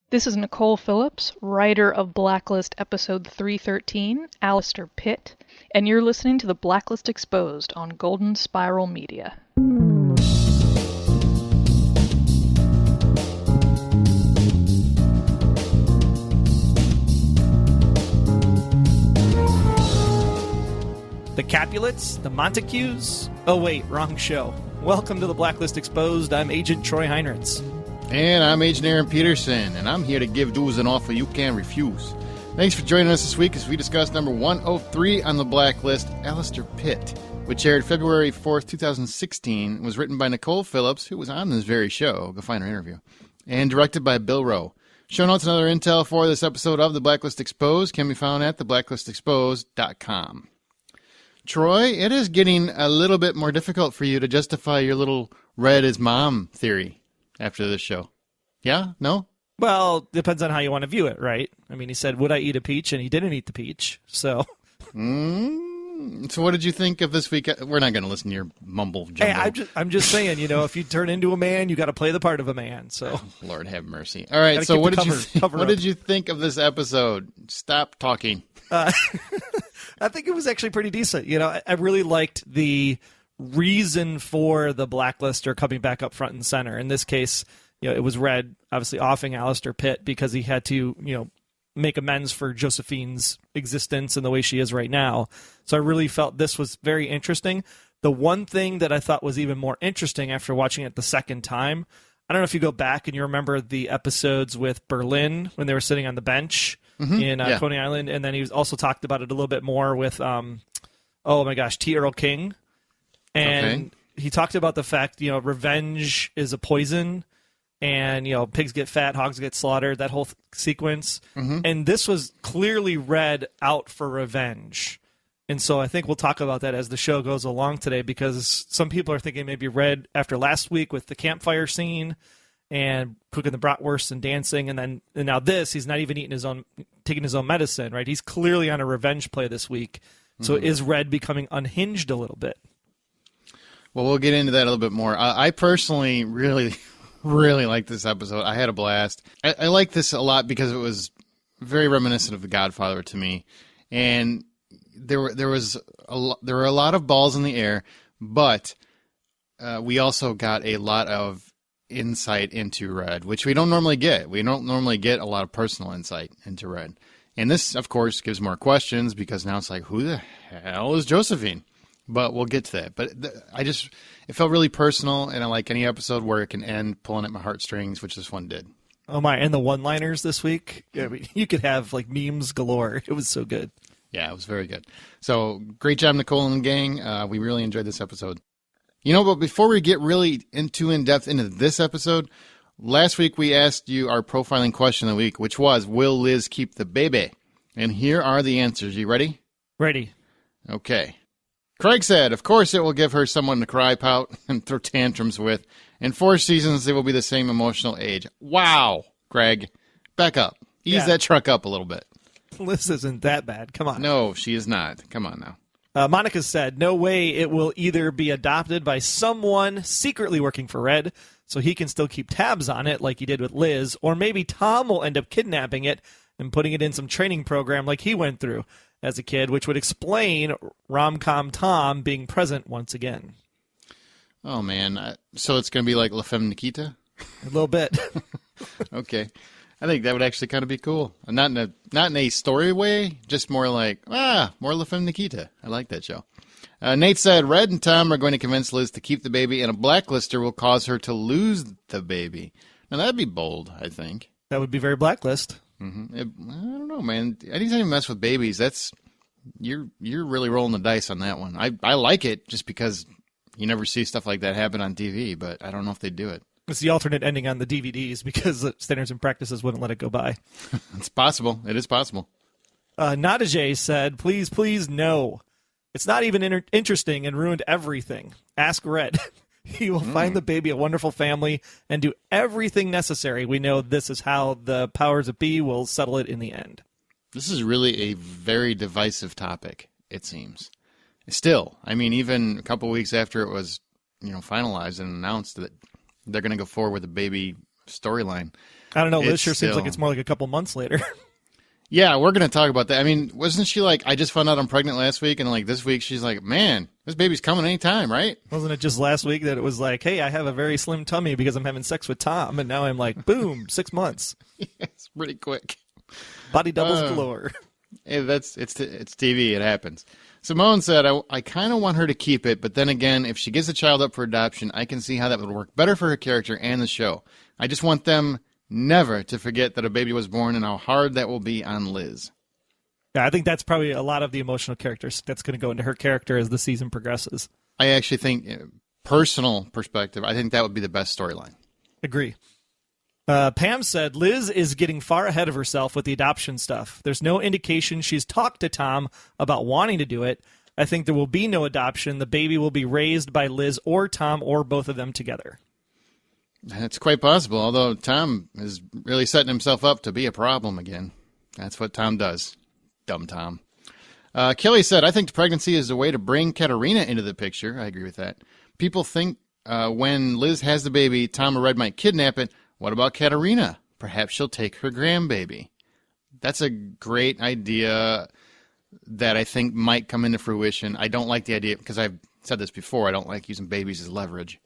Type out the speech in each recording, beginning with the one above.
This is Nicole Phillips, writer of Blacklist Episode 313, Alistair Pitt, and you're listening to the Blacklist Exposed on Golden Spiral Media. The Capulets, the Montagues. Oh wait, wrong show. Welcome to the Blacklist Exposed. I'm Agent Troy Heinrichs. And I'm Agent Aaron Peterson, and I'm here to give dudes an offer you can't refuse. Thanks for joining us this week as we discuss number 103 on the Blacklist, Alistair Pitt, which aired February 4th, 2016, was written by Nicole Phillips, who was on this very show, go find her interview, and directed by Bill Rowe. Show notes and other intel for this episode of the Blacklist Exposed can be found at theblacklistexposed.com. Troy, it is getting a little bit more difficult for you to justify your little Red is mom theory after this show. Yeah? No? Well, depends on how you want to view it, right? I mean, he said, would I eat a peach? And he didn't eat the peach, so. So what did you think of this week? We're not going to listen to your mumble jumble. Hey, I'm just saying, if you turn into a man, you got to play the part of a man, so. Oh, Lord have mercy. All right, so what did you think of this episode? Stop talking. I think it was actually pretty decent. I really liked the reason for the Blacklister coming back up front and center. In this case, it was Red, obviously offing Alistair Pitt because he had to, make amends for Josephine's existence and the way she is right now. So I really felt this was very interesting. The one thing that I thought was even more interesting after watching it the second time, I don't know if you go back and you remember the episodes with Berlin when they were sitting on the bench in Coney Island, and then he was also talked about it a little bit more with, T. Earl King. And he talked about the fact, revenge is a poison, and, pigs get fat, hogs get slaughtered, that whole sequence. Mm-hmm. And this was clearly Red out for revenge. And so I think we'll talk about that as the show goes along today, because some people are thinking maybe Red after last week with the campfire scene and cooking the bratwurst and dancing, and now this, he's not even taking his own medicine, right? He's clearly on a revenge play this week. So is Red becoming unhinged a little bit? Well, we'll get into that a little bit more. I personally really, really like this episode. I had a blast. I like this a lot because it was very reminiscent of The Godfather to me, and there were a lot of balls in the air, but we also got a lot of insight into Red, which we don't normally get. We don't normally get a lot of personal insight into Red, and this, of course, gives more questions because now it's like, who the hell is Josephine? But we'll get to that. But it felt really personal, and I like any episode where it can end pulling at my heartstrings, which this one did. Oh my, and the one-liners this week, you could have like memes galore. It was so good. Yeah, it was very good. So great job, Nicole and the gang. We really enjoyed this episode. But before we get really in-depth into this episode, last week we asked you our profiling question of the week, which was, will Liz keep the baby? And here are the answers. You ready? Ready. Okay. Craig said, of course it will give her someone to cry, pout, and throw tantrums with. In 4 seasons, they will be the same emotional age. Wow, Craig. Back up. Ease that truck up a little bit. Liz isn't that bad. Come on. No, she is not. Come on now. Monica said, no way it will either be adopted by someone secretly working for Red, so he can still keep tabs on it like he did with Liz, or maybe Tom will end up kidnapping it and putting it in some training program like he went through as a kid, which would explain Rom-Com Tom being present once again. Oh, man. So it's going to be like La Femme Nikita? A little bit. Okay. I think that would actually kind of be cool. Not in a story way, just more like, more La Femme Nikita. I like that show. Nate said, Red and Tom are going to convince Liz to keep the baby, and a Blacklister will cause her to lose the baby. Now, that'd be bold, I think. That would be very Blacklist. Mm-hmm. I don't know, man. Anytime you mess with babies, you're really rolling the dice on that one. I like it just because you never see stuff like that happen on TV, but I don't know if they do it. It's the alternate ending on the DVDs because the standards and practices wouldn't let it go by. It's possible. It is possible. Nadajay said, please, please, no. It's not even interesting and ruined everything. Ask Red. He will find the baby a wonderful family and do everything necessary. We know this is how the powers that be will settle it in the end. This is really a very divisive topic, it seems. Still, I mean, even a couple weeks after it was, finalized and announced that they're going to go forward with the baby storyline, I don't know. Liz It's sure seems still- like it's more like a couple months later. Yeah, we're going to talk about that. I mean, wasn't she like, I just found out I'm pregnant last week, and like this week she's like, man, this baby's coming anytime, right? Wasn't it just last week that it was like, hey, I have a very slim tummy because I'm having sex with Tom, and now I'm like, boom, 6 months. It's pretty quick. Body doubles galore. Hey, it's TV. It happens. Simone said, I kind of want her to keep it, but then again, if she gives the child up for adoption, I can see how that would work better for her character and the show. I just want them never to forget that a baby was born and how hard that will be on Liz. Yeah, I think that's probably a lot of the emotional characters that's going to go into her character as the season progresses. I actually think, personal perspective, I think that would be the best storyline. Agree. Pam said, Liz is getting far ahead of herself with the adoption stuff. There's no indication she's talked to Tom about wanting to do it. I think there will be no adoption. The baby will be raised by Liz or Tom or both of them together. It's quite possible, although Tom is really setting himself up to be a problem again. That's what Tom does. Dumb Tom. Kelly said, I think pregnancy is a way to bring Katerina into the picture. I agree with that. People think when Liz has the baby, Tom or Red might kidnap it. What about Katerina? Perhaps she'll take her grandbaby. That's a great idea that I think might come into fruition. I don't like the idea, because I've said this before, I don't like using babies as leverage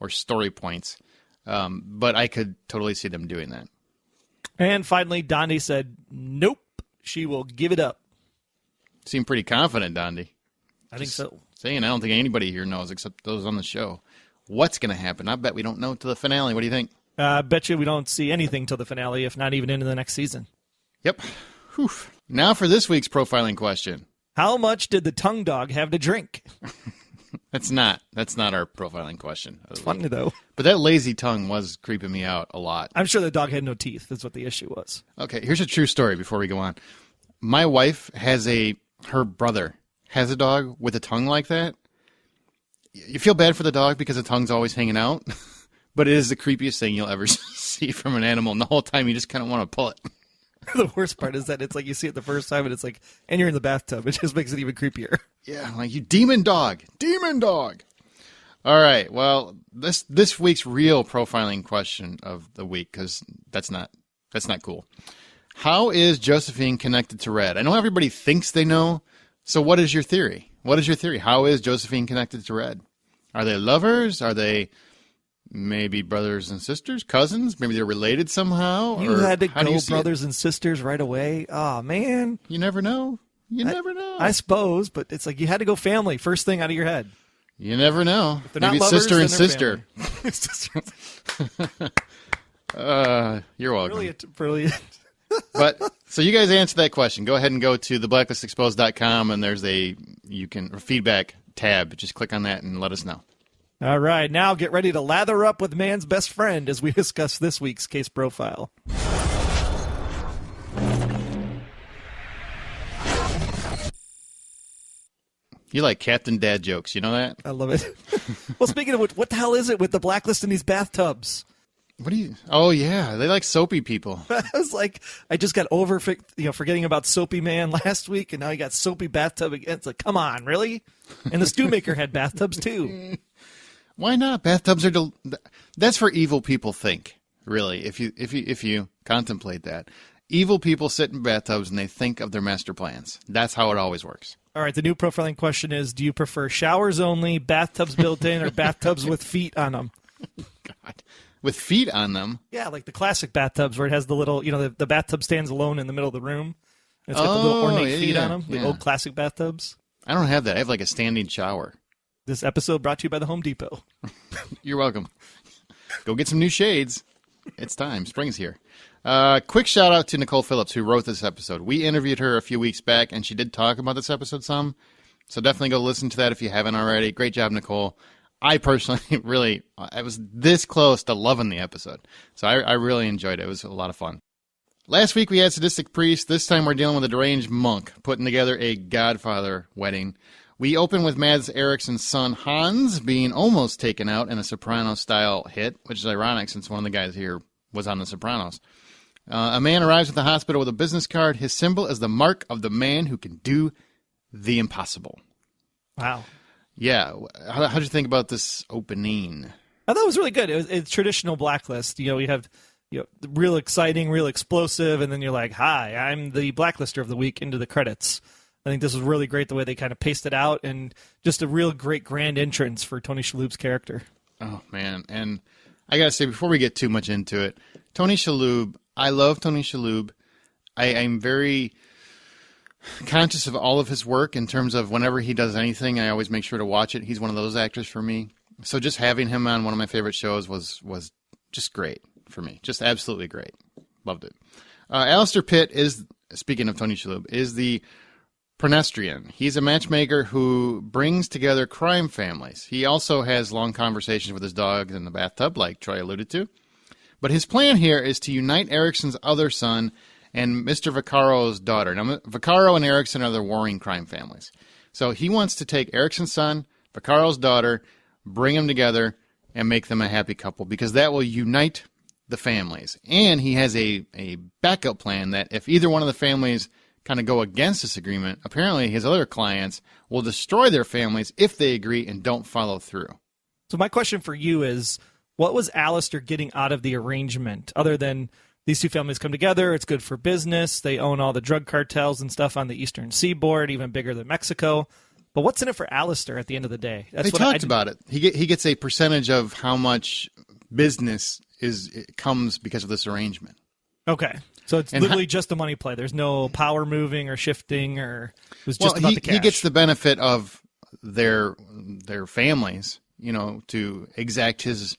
or story points. But I could totally see them doing that. And finally, Dondi said, nope, she will give it up. Seem pretty confident, Dondi. I think so. Saying I don't think anybody here knows except those on the show what's going to happen. I bet we don't know till the finale. What do you think? I bet you we don't see anything till the finale, if not even into the next season. Yep. Whew. Now for this week's profiling question. How much did the tongue dog have to drink? That's not our profiling question. It's funny, though. But that lazy tongue was creeping me out a lot. I'm sure the dog had no teeth. That's what the issue was. Okay, here's a true story before we go on. My wife her brother has a dog with a tongue like that. You feel bad for the dog because the tongue's always hanging out, but it is the creepiest thing you'll ever see from an animal. And the whole time you just kind of want to pull it. The worst part is that it's like you see it the first time and it's like, and you're in the bathtub. It just makes it even creepier. Yeah, like, you demon dog. Demon dog. All right, well, this week's real profiling question of the week, because that's not cool. How is Josephine connected to Red? I know everybody thinks they know, so what is your theory? What is your theory? How is Josephine connected to Red? Are they lovers? Are they maybe brothers and sisters, cousins? Maybe they're related somehow? You had to go see brothers and sisters right away. Oh, man. You never know. You never know. I suppose, but it's like you had to go family. First thing out of your head. You never know. If they're not Maybe lovers, sister and then sister. they're You're welcome. Brilliant. But so you guys answer that question. Go ahead and go to theblacklisexposed.com, and there's a feedback tab. Just click on that and let us know. All right, now get ready to lather up with man's best friend as we discuss this week's case profile. You like Captain Dad jokes, you know that? I love it. Well, speaking of which, what the hell is it with the Blacklist in these bathtubs? What do you? Oh yeah, they like soapy people. I was like, I just got over forgetting about Soapy Man last week, and now you got Soapy Bathtub again. It's like, come on, really? And the stew maker had bathtubs too. Why not? Bathtubs are that's for evil people think. Really, if you contemplate that, evil people sit in bathtubs and they think of their master plans. That's how it always works. All right, the new profiling question is: do you prefer showers only, bathtubs built in, or bathtubs with feet on them? God. With feet on them? Yeah, like the classic bathtubs where it has the little, the bathtub stands alone in the middle of the room. It's got the little ornate feet on them, the old classic bathtubs. I don't have that. I have like a standing shower. This episode brought to you by the Home Depot. You're welcome. Go get some new shades. It's time. Spring's here. Quick shout out to Nicole Phillips, who wrote this episode. We interviewed her a few weeks back, and she did talk about this episode some. So definitely go listen to that if you haven't already. Great job, Nicole. I personally I was this close to loving the episode. So I really enjoyed it. It was a lot of fun. Last week we had Sadistic Priest. This time we're dealing with a deranged monk putting together a Godfather wedding. We open with Mads Eriksson's son Hans being almost taken out in a Sopranos-style hit, which is ironic since one of the guys here was on The Sopranos. A man arrives at the hospital with a business card. His symbol is the mark of the man who can do the impossible. Wow. Yeah. How'd you think about this opening? I thought it was really good. It's traditional Blacklist. We have real exciting, real explosive, and then you're like, hi, I'm the Blacklister of the week into the credits. I think this was really great the way they kind of paced it out, and just a real great grand entrance for Tony Shalhoub's character. Oh, man. And I got to say, before we get too much into it, Tony Shalhoub, I love Tony Shalhoub. I'm very conscious of all of his work in terms of whenever he does anything, I always make sure to watch it. He's one of those actors for me. So just having him on one of my favorite shows was just great for me. Just absolutely great. Loved it. Alistair Pitt is, speaking of Tony Shalhoub, is the Pronestrian. He's a matchmaker who brings together crime families. He also has long conversations with his dog in the bathtub, like Troy alluded to. But his plan here is to unite Ericsson's other son and Mr. Vaccaro's daughter. Now, Vaccaro and Ericsson are the warring crime families. So he wants to take Ericsson's son, Vaccaro's daughter, bring them together, and make them a happy couple, because that will unite the families. And he has a backup plan that if either one of the families kind of go against this agreement, apparently his other clients will destroy their families if they agree and don't follow through. So my question for you is, what was Alistair getting out of the arrangement, other than these two families come together, it's good for business, they own all the drug cartels and stuff on the eastern seaboard, even bigger than Mexico. But what's in it for Alistair at the end of the day? They talked about it. He gets a percentage of how much business comes because of this arrangement. Okay. So it's literally just a money play. There's no power moving or shifting, or it was just about the cash. He gets the benefit of their families, to exact his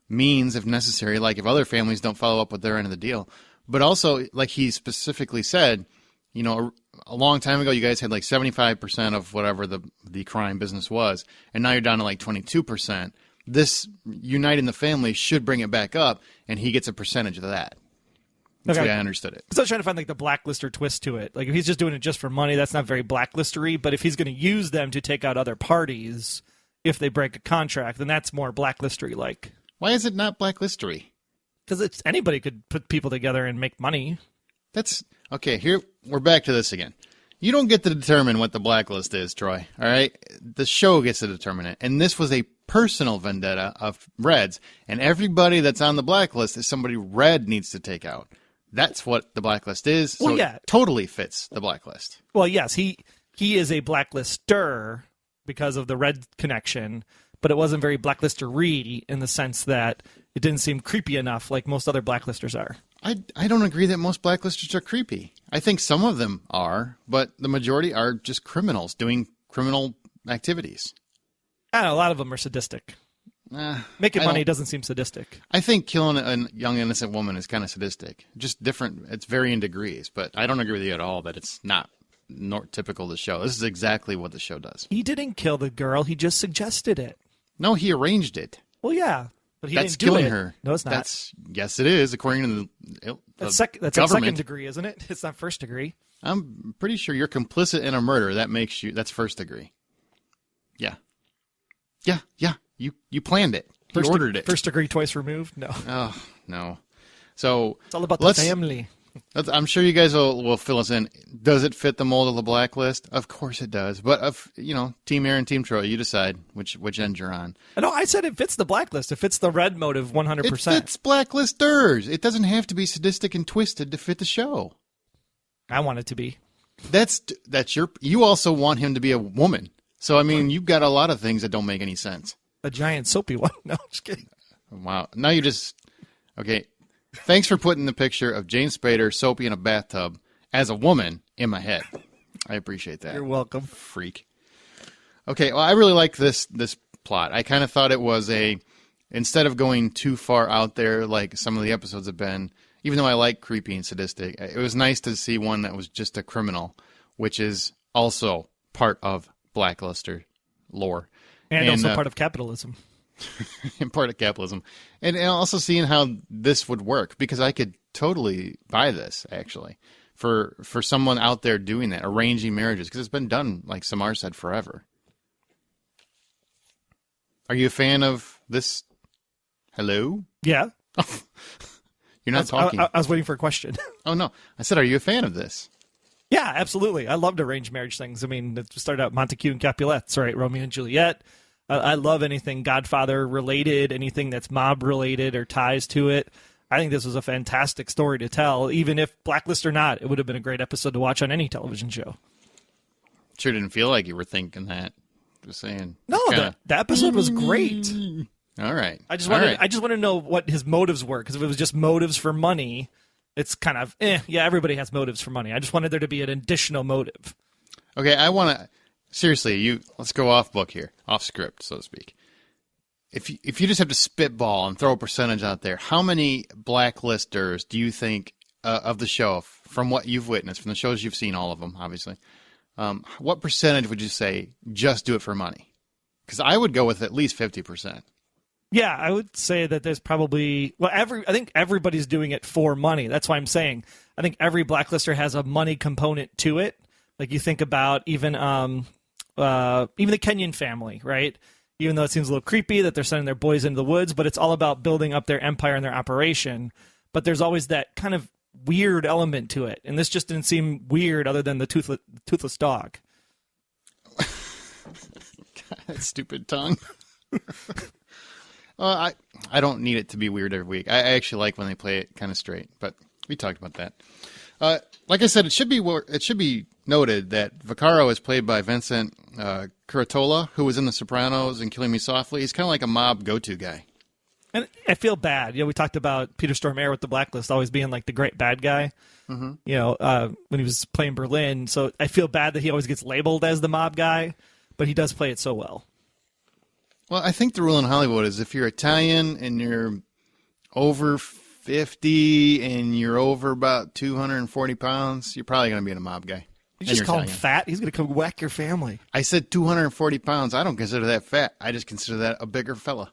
means if necessary, like if other families don't follow up with their end of the deal. But also, like he specifically said, a long time ago, you guys had like 75% of whatever the crime business was, and now you're down to like 22%. This uniting the family should bring it back up, and he gets a percentage of that. That's the way I understood it. So I was trying to find like the Blacklister twist to it. Like if he's just doing it just for money, that's not very Blacklistery. But if he's going to use them to take out other parties, if they break a contract, then that's more Blacklistery like. Why is it not Blacklistery? Because anybody could put people together and make money. That's okay. Here we're back to this again. You don't get to determine what the blacklist is, Troy. All right, the show gets to determine it. And this was a personal vendetta of Red's, and everybody that's on the blacklist is somebody Red needs to take out. That's what the blacklist is. So it totally fits the blacklist. Well, yes, he is a blacklister because of the Red connection, but it wasn't very blacklistery in the sense that it didn't seem creepy enough like most other blacklisters are. I don't agree that most blacklisters are creepy. I think some of them are, but the majority are just criminals doing criminal activities. I don't know, a lot of them are sadistic. Making money doesn't seem sadistic. I think killing a young innocent woman is kind of sadistic. Just different. It's varying degrees, but I don't agree with you at all that it's not typical of the show. This is exactly what the show does. He didn't kill the girl. He just suggested it. No, he arranged it. Well, yeah. But that's killing her. No, it's not. Yes, it is, according to the that's government. Second degree, isn't it? It's not first degree. I'm pretty sure you're complicit in a murder. That's first degree. Yeah. You planned it. You ordered it. First degree twice removed? No. Oh, no. So it's all about the family. I'm sure you guys will fill us in. Does it fit the mold of the blacklist? Of course it does. But Team Aaron, Team Troy, you decide which end you're on. No, I said it fits the blacklist. It fits the Red motive 100%. It fits blacklisters. It doesn't have to be sadistic and twisted to fit the show. I want it to be. That's you also want him to be a woman. So I mean, you've got a lot of things that don't make any sense. A giant soapy one. No, just kidding. Wow. Now you just okay. Thanks for putting the picture of Jane Spader, Soapy in a bathtub, as a woman in my head. I appreciate that. You're welcome. Freak. Okay, well, I really like this plot. I kind of thought it was instead of going too far out there like some of the episodes have been, even though I like creepy and sadistic, it was nice to see one that was just a criminal, which is also part of Blacklister lore. And also part of capitalism. And part of capitalism. And also seeing how this would work, because I could totally buy this, actually, for someone out there doing that, arranging marriages, because it's been done, like Samar said, forever. Are you a fan of this? Hello? Yeah. You're not talking. I was waiting for a question. Oh, no. I said, are you a fan of this? Yeah, absolutely. I loved arranged marriage things. I mean, it started out Montague and Capulets, right? Romeo and Juliet. I love anything Godfather related, anything that's mob related or ties to it. I think this was a fantastic story to tell. Even if Blacklist or not, it would have been a great episode to watch on any television show. Sure didn't feel like you were thinking that. Just saying. No, the episode was great. All right. I just wanted to know what his motives were, because if it was just motives for money, it's kind of, yeah, everybody has motives for money. I just wanted there to be an additional motive. Okay, I want to, seriously, let's go off book here, off script, so to speak. If you just have to spitball and throw a percentage out there, how many blacklisters do you think of the show, from what you've witnessed, from the shows you've seen, all of them, obviously, what percentage would you say just do it for money? Because I would go with at least 50%. Yeah, I would say that there's probably, I think everybody's doing it for money. That's why I'm saying I think every blacklister has a money component to it. Like you think about even the Kenyan family, right? Even though it seems a little creepy that they're sending their boys into the woods, but it's all about building up their empire and their operation. But there's always that kind of weird element to it. And this just didn't seem weird other than the toothless dog. God, that stupid tongue. Well, I don't need it to be weird every week. I actually like when they play it kind of straight, but we talked about that. Like I said, it should be noted that Vaccaro is played by Vincent Curatola, who was in The Sopranos and Killing Me Softly. He's kind of like a mob go-to guy. And I feel bad. We talked about Peter Stormare with The Blacklist always being like the great bad guy, when he was playing Berlin. So I feel bad that he always gets labeled as the mob guy, but he does play it so well. Well, I think the rule in Hollywood is if you're Italian and you're over 50 and you're over about 240 pounds, you're probably going to be a mob guy. You just call him fat? He's going to come whack your family. I said 240 pounds. I don't consider that fat. I just consider that a bigger fella.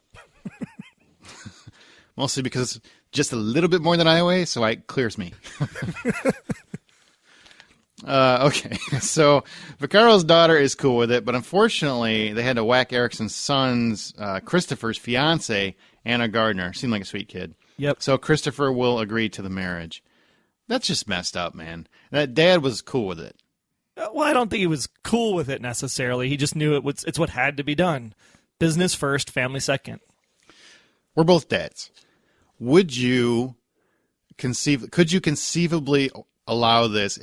Mostly because it's just a little bit more than I weigh, so it clears me. Okay, so Vaccaro's daughter is cool with it, but unfortunately they had to whack Erickson's son's, Christopher's fiance, Anna Gardner. Seemed like a sweet kid. Yep. So Christopher will agree to the marriage. That's just messed up, man. That dad was cool with it. Well, I don't think he was cool with it necessarily. He just knew it's what had to be done. Business first, family second. We're both dads. Could you conceivably allow this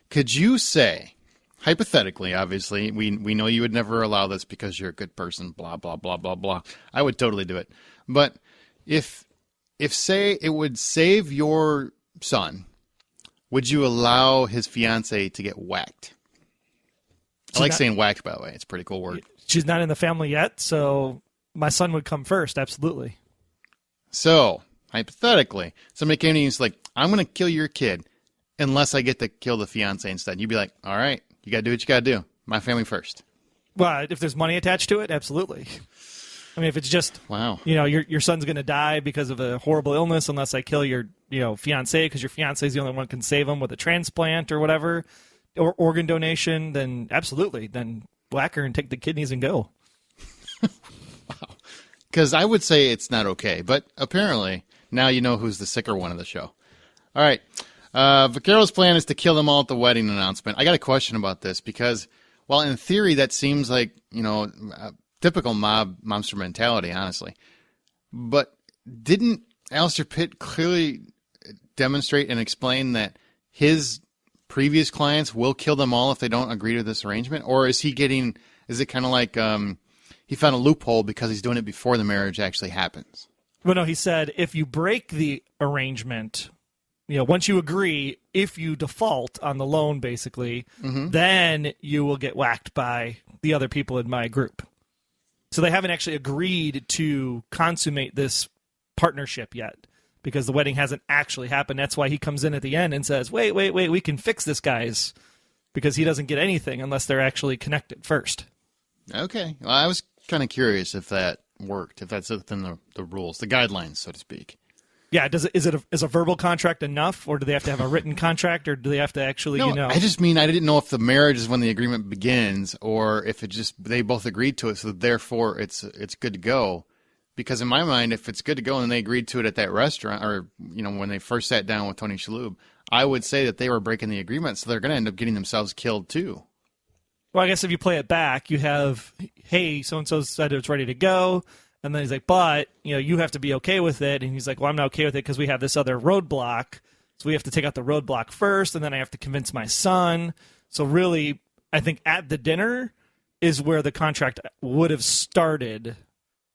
could you say, hypothetically, obviously, we know you would never allow this because you're a good person, blah, blah, blah, blah, blah. I would totally do it. But if say it would save your son, would you allow his fiance to get whacked? I like saying whacked, by the way. It's a pretty cool word. She's not in the family yet, so my son would come first, absolutely. So, hypothetically, somebody came to you and was like, I'm going to kill your kid unless I get to kill the fiance instead. You'd be like, all right, you got to do what you got to do. My family first. Well, if there's money attached to it, absolutely. I mean, if it's just, wow, your son's going to die because of a horrible illness unless I kill your, fiance because your fiance is the only one who can save him with a transplant or whatever, or organ donation, then absolutely. Then whack her and take the kidneys and go. Wow. Because I would say it's not okay, but apparently now you know who's the sicker one of the show. All right. Vaccaro's plan is to kill them all at the wedding announcement. I got a question about this because, while in theory that seems like, typical mobster mentality, honestly. But didn't Alistair Pitt clearly demonstrate and explain that his previous clients will kill them all if they don't agree to this arrangement? Or is it kind of like he found a loophole because he's doing it before the marriage actually happens? Well, no, he said if you break the arrangement, once you agree, if you default on the loan, basically, then you will get whacked by the other people in my group. So they haven't actually agreed to consummate this partnership yet because the wedding hasn't actually happened. That's why he comes in at the end and says, wait, we can fix this, guys, because he doesn't get anything unless they're actually connected first. Okay. Well, I was kind of curious if that worked, if that's within the rules, the guidelines, so to speak. Yeah, is a verbal contract enough, or do they have to have a written contract, or do they have to actually, I just mean I didn't know if the marriage is when the agreement begins, or if it just they both agreed to it, so therefore it's good to go. Because in my mind, if it's good to go and they agreed to it at that restaurant, or when they first sat down with Tony Shalhoub, I would say that they were breaking the agreement, so they're going to end up getting themselves killed too. Well, I guess if you play it back, you have, hey, so and so said it's ready to go. And then he's like, but, you have to be okay with it. And he's like, well, I'm not okay with it because we have this other roadblock. So we have to take out the roadblock first, and then I have to convince my son. So really, I think at the dinner is where the contract would have started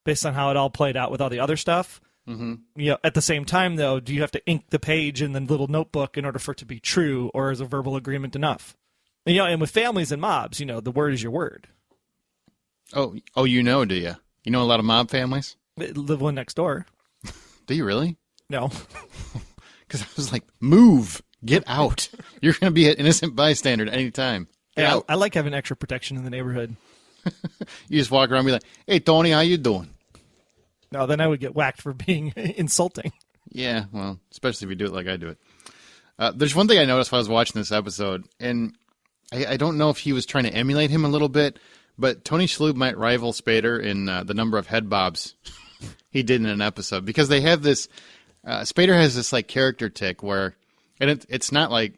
based on how it all played out with all the other stuff. Mm-hmm. At the same time, though, do you have to ink the page in the little notebook in order for it to be true, or is a verbal agreement enough? And with families and mobs, the word is your word. Oh, do you? You know a lot of mob families? I live one next door. Do you really? No. Because I was like, move, get out. You're going to be an innocent bystander at any time. Yeah, I like having extra protection in the neighborhood. You just walk around and be like, hey, Tony, how you doing? No, then I would get whacked for being insulting. Yeah, well, especially if you do it like I do it. There's one thing I noticed while I was watching this episode, and I don't know if he was trying to emulate him a little bit, but Tony Shalhoub might rival Spader in the number of head bobs he did in an episode, because they have this. Spader has this like character tick where, and it's not like,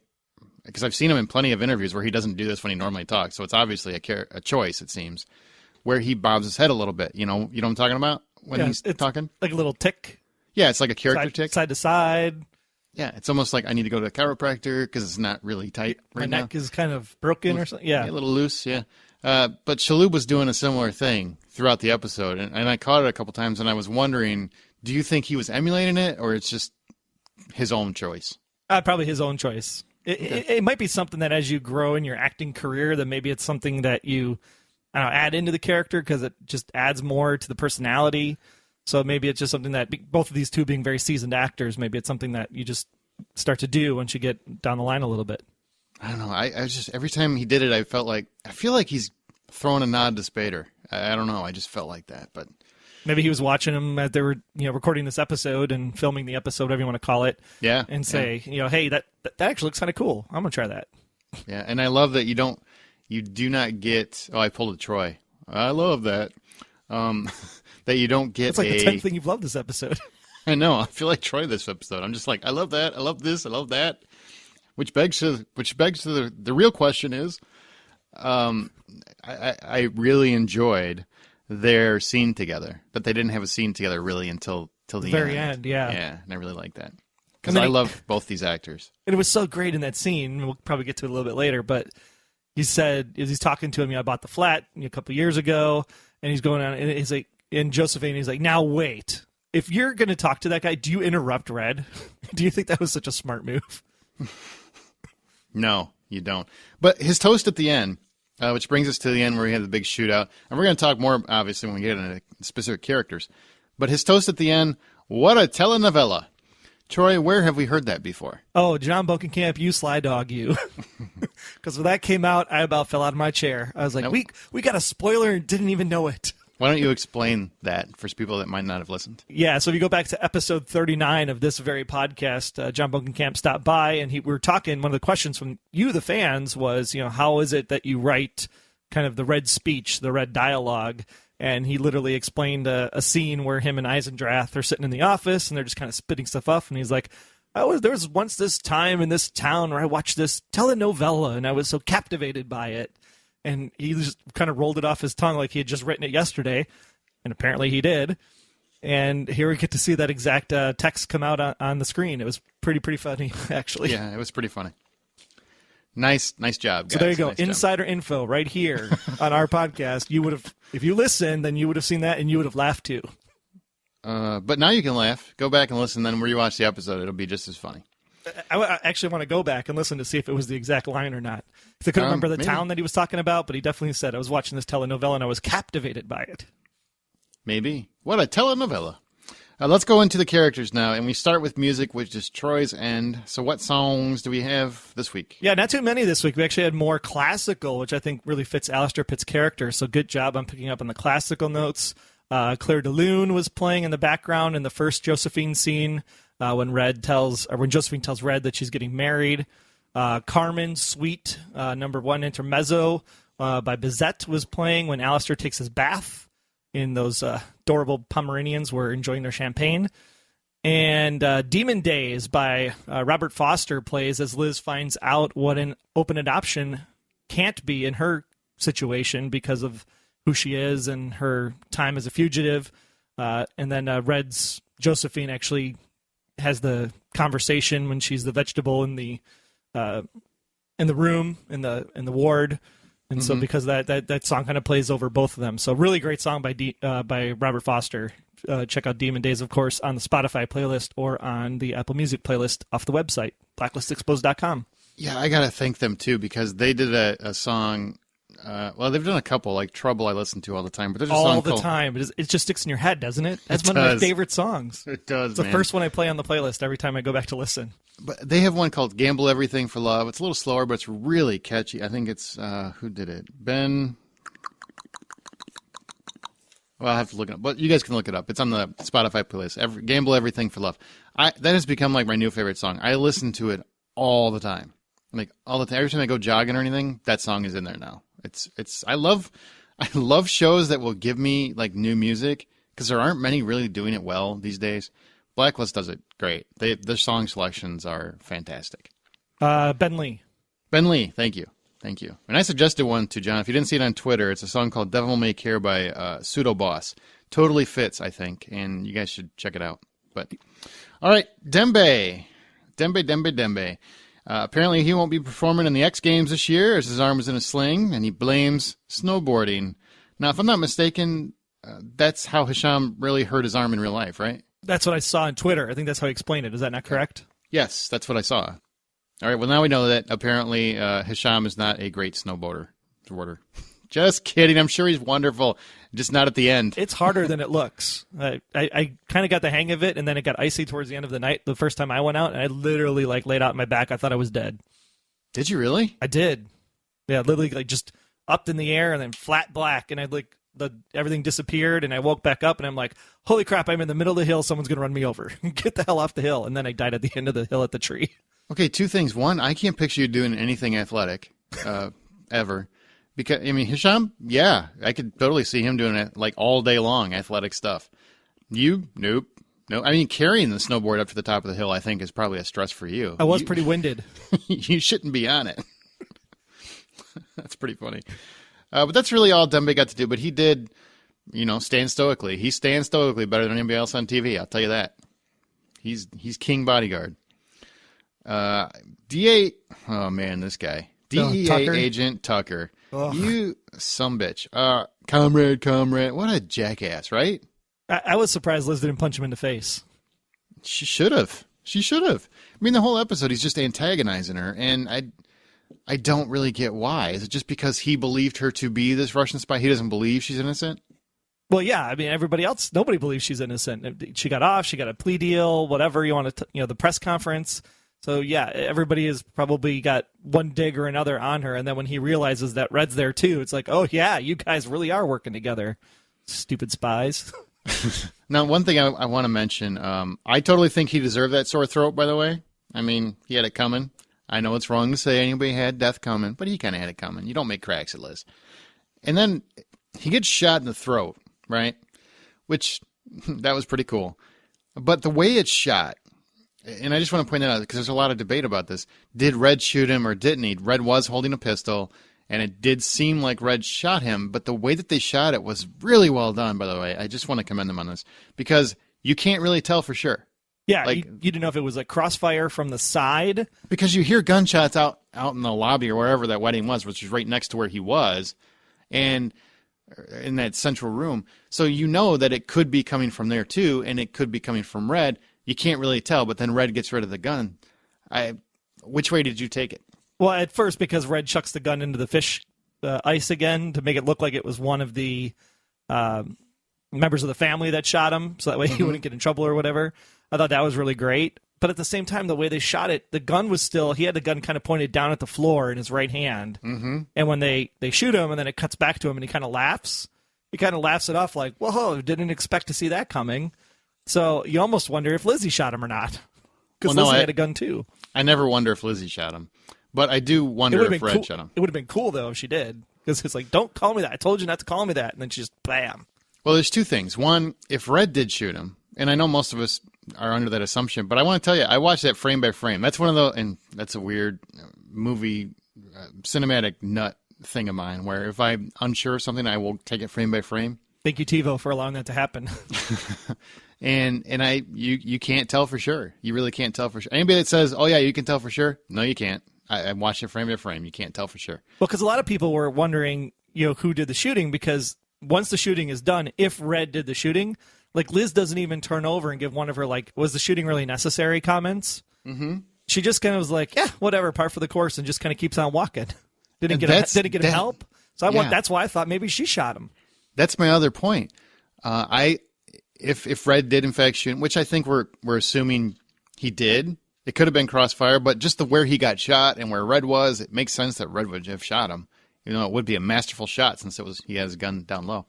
because I've seen him in plenty of interviews where he doesn't do this when he normally talks, so it's obviously a choice, it seems, where he bobs his head a little bit. You know what I'm talking about when he's talking? Like a little tick. Yeah, it's like a character tick. Side to side. Yeah, it's almost like I need to go to the chiropractor because it's not really tight right now. My neck is kind of broken or something. Yeah, a little loose, yeah. But Shalhoub was doing a similar thing throughout the episode, and I caught it a couple times, and I was wondering, do you think he was emulating it, or it's just his own choice? Probably his own choice. It might be something that as you grow in your acting career, that maybe it's something that you add into the character because it just adds more to the personality. So maybe it's just something that both of these two being very seasoned actors, maybe it's something that you just start to do once you get down the line a little bit. I don't know. I was just, every time he did it, I feel like he's throwing a nod to Spader. I don't know. I just felt like that, but maybe he was watching them as they were, recording this episode and filming the episode, whatever you want to call it. Yeah. And say, hey, that actually looks kind of cool. I'm going to try that. Yeah. And I love that you do not get, I pulled a Troy. I love that. That you don't get It's like the 10th thing you've loved this episode. I know. I feel like Troy this episode. I'm just like, I love that. I love this. I love that. Which begs to the real question is, I really enjoyed their scene together, but they didn't have a scene together really until the very end. Yeah. Yeah. And I really like that because I love both these actors. And it was so great in that scene. We'll probably get to it a little bit later, but he said, as he's talking to him, I bought the flat a couple of years ago, and he's going on, and he's like, in Josephine, he's like, now wait. If you're going to talk to that guy, do you interrupt Red? Do you think that was such a smart move? No, you don't. But his toast at the end, which brings us to the end where he had the big shootout, and we're going to talk more, obviously, when we get into specific characters. But his toast at the end, what a telenovela. Troy, where have we heard that before? Oh, John Bokenkamp, you sly dog, you. Because when that came out, I about fell out of my chair. I was like, we got a spoiler and didn't even know it. Why don't you explain that for people that might not have listened? Yeah, so if you go back to episode 39 of this very podcast, John Bokenkamp stopped by, and we were talking, one of the questions from you, the fans, was, how is it that you write kind of the Red speech, the Red dialogue? And he literally explained a scene where him and Eisendrath are sitting in the office, and they're just kind of spitting stuff off, and he's like, there was once this time in this town where I watched this telenovela, and I was so captivated by it. And he just kind of rolled it off his tongue like he had just written it yesterday, and apparently he did. And here we get to see that exact text come out on the screen. It was pretty funny, actually. Yeah, it was pretty funny. Nice job, guys. So there you go. Nice Insider info right here on our podcast. You would have, if you listened, then you would have seen that, and you would have laughed too. But now you can laugh. Go back and listen. Then when you watch the episode, it'll be just as funny. I actually want to go back and listen to see if it was the exact line or not. Because I couldn't remember the town that he was talking about, but he definitely said, I was watching this telenovela and I was captivated by it. Maybe. What a telenovela. Let's go into the characters now, and we start with music, which is Troy's end. So what songs do we have this week? Yeah, not too many this week. We actually had more classical, which I think really fits Alistair Pitt's character. So good job on picking up on the classical notes. Claire de Lune was playing in the background in the first Josephine scene. When Josephine tells Red that she's getting married. Carmen, Sweet, number 1 intermezzo by Bizette was playing when Alistair takes his bath in those adorable Pomeranians were enjoying their champagne. And Demon Days by Robert Foster plays as Liz finds out what an open adoption can't be in her situation because of who she is and her time as a fugitive. And then Red's Josephine actually has the conversation when she's the vegetable in the room in the ward, and so because that song kind of plays over both of them. So really great song by Robert Foster. Check out Demon Days, of course, on the Spotify playlist or on the Apple Music playlist off the website, blacklistexposed.com. Yeah, I got to thank them, too, because they did a song. Well, they've done a couple, like Trouble I listen to all the time. But there's a song called... time. It just sticks in your head, doesn't it? That's one of my favorite songs. It does, It's the first one I play on the playlist every time I go back to listen. But they have one called Gamble Everything for Love. It's a little slower, but it's really catchy. I think it's... who did it? Ben... Well, I'll have to look it up. But you guys can look it up. It's on the Spotify playlist. Gamble Everything for Love. That has become like my new favorite song. I listen to it all the time. Like all the time. Every time I go jogging or anything, that song is in there now. I love shows that will give me like new music because there aren't many really doing it well these days. Blacklist does it great. Their song selections are fantastic. Ben Lee. Ben Lee, thank you. Thank you. And I suggested one to John. If you didn't see it on Twitter, it's a song called Devil May Care by Pseudo Boss. Totally fits, I think, and you guys should check it out. But all right, Dembe. Apparently he won't be performing in the X Games this year as his arm is in a sling, and he blames snowboarding. Now, if I'm not mistaken, that's how Hisham really hurt his arm in real life, right? That's what I saw on Twitter. I think that's how he explained it. Is that not correct? Yes, that's what I saw. All right, well, now we know that apparently Hisham is not a great snowboarder. Just kidding. I'm sure he's wonderful, just not at the end. It's harder than it looks. I kind of got the hang of it, and then it got icy towards the end of the night. The first time I went out, and I literally laid out on my back. I thought I was dead. Did you really? I did. Yeah, literally just up in the air and then flat black, and everything disappeared, and I woke back up, and I'm like, holy crap, I'm in the middle of the hill. Someone's going to run me over. Get the hell off the hill. And then I died at the end of the hill at the tree. Okay, two things. One, I can't picture you doing anything athletic ever. Because, I mean, Hisham, yeah, I could totally see him doing it like all day long, athletic stuff. You, nope. No, I mean, carrying the snowboard up to the top of the hill, I think, is probably a stress for you. I was pretty winded. You shouldn't be on it. That's pretty funny. But that's really all Dembe got to do. But he did, stand stoically. He stands stoically better than anybody else on TV, I'll tell you that. He's king bodyguard. DA, oh man, this guy. DEA agent Tucker. Ugh. You sumbitch. Comrade. What a jackass, right? I was surprised Liz didn't punch him in the face. She should have. I mean, the whole episode, he's just antagonizing her, and I don't really get why. Is it just because he believed her to be this Russian spy? He doesn't believe she's innocent? Well, yeah. I mean, everybody else, nobody believes she's innocent. She got off. She got a plea deal, whatever you want to, the press conference. So, yeah, everybody has probably got one dig or another on her. And then when he realizes that Red's there, too, it's like, oh, yeah, you guys really are working together. Stupid spies. Now, one thing I want to mention, I totally think he deserved that sore throat, by the way. I mean, he had it coming. I know it's wrong to say anybody had death coming, but he kind of had it coming. You don't make cracks at Liz. And then he gets shot in the throat, right? Which, that was pretty cool. But the way it's shot, and I just want to point that out because there's a lot of debate about this. Did Red shoot him or didn't he? Red was holding a pistol, and it did seem like Red shot him, but the way that they shot it was really well done, by the way. I just want to commend them on this because you can't really tell for sure. Yeah, you didn't know if it was like crossfire from the side. Because you hear gunshots out in the lobby or wherever that wedding was, which was right next to where he was, and in that central room. So you know that it could be coming from there too, and it could be coming from Red. You can't really tell, but then Red gets rid of the gun. Which way did you take it? Well, at first, because Red chucks the gun into the fish ice again to make it look like it was one of the members of the family that shot him, so that way he wouldn't get in trouble or whatever. I thought that was really great. But at the same time, the way they shot it, the gun was still, he had the gun kind of pointed down at the floor in his right hand. Mm-hmm. And when they shoot him and then it cuts back to him and he kind of laughs, it off like, whoa, didn't expect to see that coming. So you almost wonder if Lizzie shot him or not. Because Lizzie had a gun too. I never wonder if Lizzie shot him. But I do wonder if Red shot him. It would have been cool, though, if she did. Because it's like, don't call me that. I told you not to call me that. And then she just, bam. Well, there's two things. One, if Red did shoot him, and I know most of us are under that assumption, but I want to tell you, I watched that frame by frame. That's one of the, and that's a weird movie, cinematic nut thing of mine, where if I'm unsure of something, I will take it frame by frame. Thank you, TiVo, for allowing that to happen. And you can't tell for sure. You really can't tell for sure. Anybody that says, "Oh yeah, you can tell for sure," no, you can't. I watched it frame to frame. You can't tell for sure. Well, because a lot of people were wondering, who did the shooting, because once the shooting is done, if Red did the shooting, like Liz doesn't even turn over and give one of her was the shooting really necessary comments. Mm-hmm. She just kind of was like, yeah, whatever, par for the course, and just kind of keeps on walking. Didn't get him help. So that's why I thought maybe she shot him. That's my other point. If Red did in fact shoot, which I think we're assuming he did, it could have been crossfire, but just where he got shot and where Red was, it makes sense that Red would have shot him. It would be a masterful shot since he has his gun down low.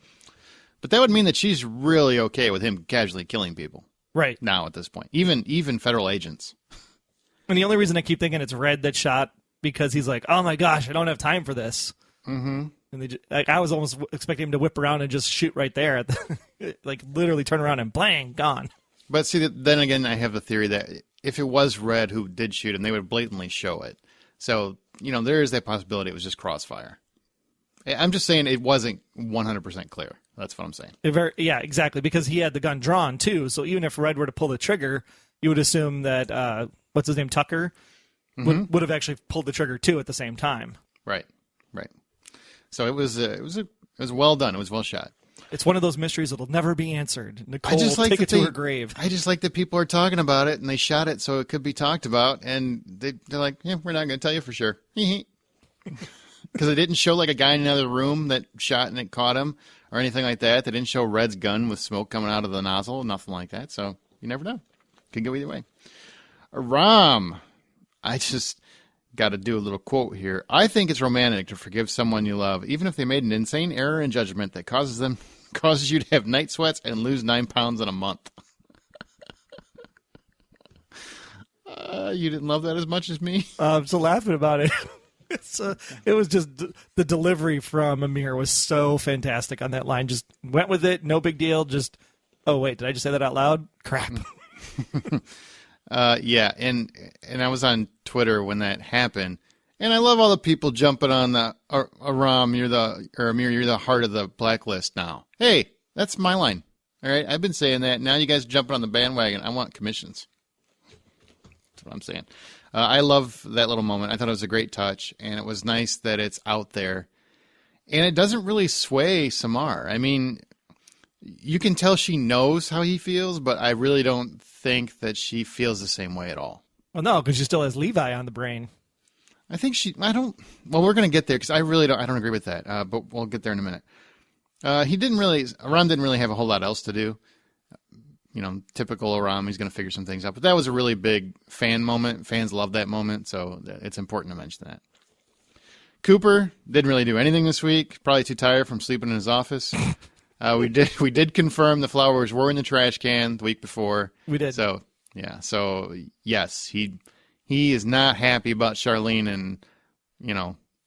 But that would mean that she's really okay with him casually killing people. Right. Now at this point. Even federal agents. And the only reason I keep thinking it's Red that shot, because he's like, oh my gosh, I don't have time for this. Mm-hmm. And I was almost expecting him to whip around and just shoot right there. Literally turn around and bang, gone. But see, then again, I have the theory that if it was Red who did shoot him, they would blatantly show it. So, there is that possibility it was just crossfire. I'm just saying it wasn't 100% clear. That's what I'm saying. Yeah, exactly, because he had the gun drawn, too. So even if Red were to pull the trigger, you would assume that, what's his name, Tucker, would have actually pulled the trigger, too, at the same time. Right. So it was well done. It was well shot. It's one of those mysteries that'll never be answered. Nicole, take it to her grave. I just like that people are talking about it, and they shot it so it could be talked about, and they're like, yeah, we're not going to tell you for sure. Because it didn't show a guy in another room that shot and it caught him or anything like that. They didn't show Red's gun with smoke coming out of the nozzle, nothing like that. So you never know. Could go either way. Ram, I just got to do a little quote here. I think it's romantic to forgive someone you love, even if they made an insane error in judgment that causes you to have night sweats and lose 9 pounds in a month. You didn't love that as much as me? I'm still laughing about it. It was just the delivery from Amir was so fantastic on that line. Just went with it. No big deal. Just, oh, wait, did I just say that out loud? Crap. Yeah, and I was on Twitter when that happened, and I love all the people jumping on the Aram, Amir, you're the heart of the Blacklist now. Hey, that's my line. All right, I've been saying that. Now you guys are jumping on the bandwagon. I want commissions. That's what I'm saying. I love that little moment. I thought it was a great touch, and it was nice that it's out there, and it doesn't really sway Samar. I mean, you can tell she knows how he feels, but I really don't think that she feels the same way at all. Well, no, because she still has Levi on the brain. Well, we're going to get there because I don't agree with that, but we'll get there in a minute. Aram didn't really have a whole lot else to do. Typical Aram, he's going to figure some things out. But that was a really big fan moment. Fans love that moment, so it's important to mention that. Cooper didn't really do anything this week. Probably too tired from sleeping in his office. We did confirm the flowers were in the trash can the week before. We did. So yeah. So yes, he is not happy about Charlene and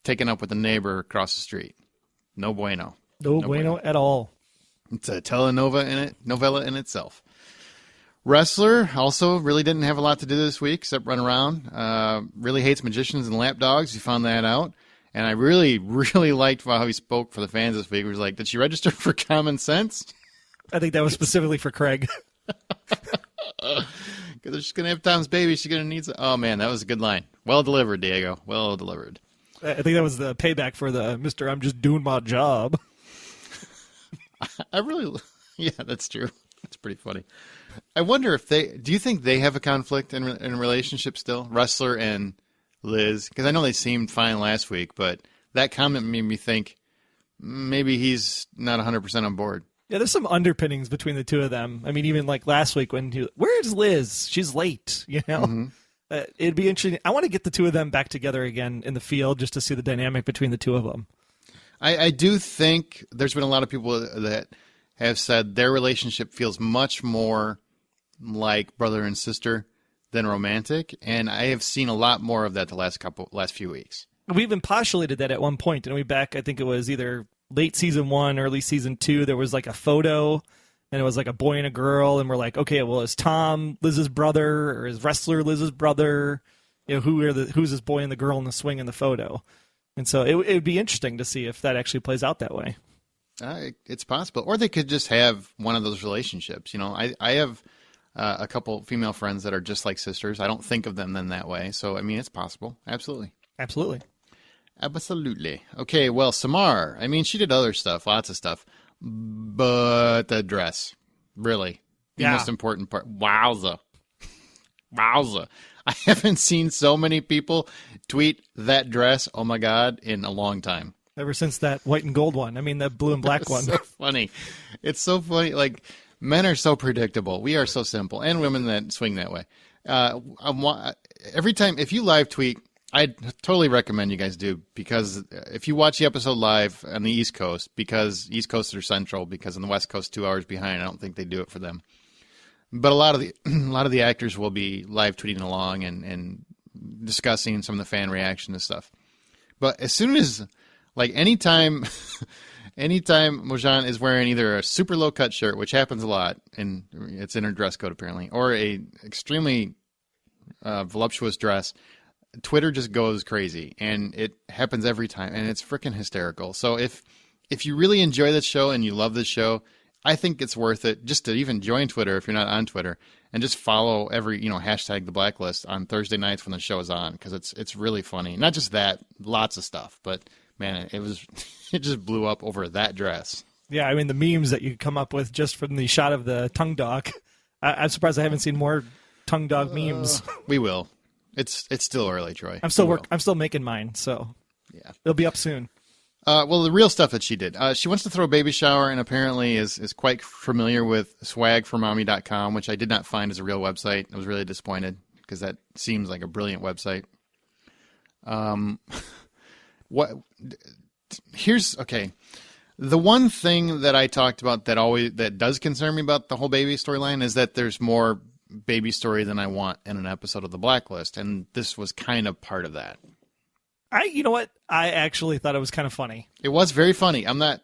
taking up with the neighbor across the street. No bueno. No bueno at all. It's a novella in itself. Wrestler also really didn't have a lot to do this week except run around. Really hates magicians and lapdogs. You found that out. And I really, really liked how he spoke for the fans this week. He was like, did she register for common sense? I think that was specifically for Craig. Because if she's going to have Tom's baby, she's going to need some. Oh, man, that was a good line. Well delivered, Diego. Well delivered. I think that was the payback for the Mr. I'm just doing my job. Yeah, that's true. That's pretty funny. I wonder if do you think they have a conflict in a relationship still? Wrestler and Liz? Because I know they seemed fine last week, but that comment made me think maybe he's not 100% on board. Yeah, there's some underpinnings between the two of them. I mean, even like last week when where's Liz? She's late, Mm-hmm. It'd be interesting. I want to get the two of them back together again in the field just to see the dynamic between the two of them. I do think there's been a lot of people that have said their relationship feels much more like brother and sister than romantic, and I have seen a lot more of that the last few weeks. We even postulated that at one point, didn't we? Back, I think it was either late season 1, early season 2. There was like a photo, and it was like a boy and a girl, and we're like, okay, well, is Tom Liz's brother, or is Wrestler Liz's brother? Who's this boy and the girl in the swing in the photo? And so it would be interesting to see if that actually plays out that way. It's possible. Or they could just have one of those relationships. I have a couple female friends that are just like sisters. I don't think of them then that way. So, I mean, it's possible. Absolutely. Absolutely. Absolutely. Okay, well, Samar, I mean, she did other stuff, lots of stuff. But the dress, really, the most important part. Wowza. I haven't seen so many people tweet that dress, oh my God, in a long time. Ever since that white and gold one. I mean, that blue and black one. So funny. It's so funny. Like, men are so predictable. We are so simple. And women that swing that way. Every time, if you live tweet, I totally recommend you guys do, because if you watch the episode live on the East Coast, because East Coast are central, because on the West Coast 2 hours behind, I don't think they do it for them. But a lot of the actors will be live tweeting along and discussing some of the fan reaction and stuff. But as soon as, like, anytime Mojan is wearing either a super low cut shirt, which happens a lot, and it's in her dress code apparently, or a extremely voluptuous dress, Twitter just goes crazy, and it happens every time, and it's freaking hysterical. So if you really enjoy this show and you love this show, I think it's worth it just to even join Twitter if you're not on Twitter, and just follow every, hashtag the Blacklist on Thursday nights when the show is on, because it's really funny. Not just that, lots of stuff, but man, it just blew up over that dress. Yeah, I mean, the memes that you come up with just from the shot of the tongue dog. I'm surprised I haven't seen more tongue dog memes. We will. It's still early, Troy. I'm still making mine, so yeah, it'll be up soon. Well, the real stuff that she did. She wants to throw a baby shower, and apparently is quite familiar with swagformommy.com, which I did not find as a real website. I was really disappointed, because that seems like a brilliant website. Okay. The one thing that I talked about that does concern me about the whole baby storyline is that there's more baby story than I want in an episode of The Blacklist, and this was kind of part of that. You know what? I actually thought it was kind of funny. It was very funny. I'm not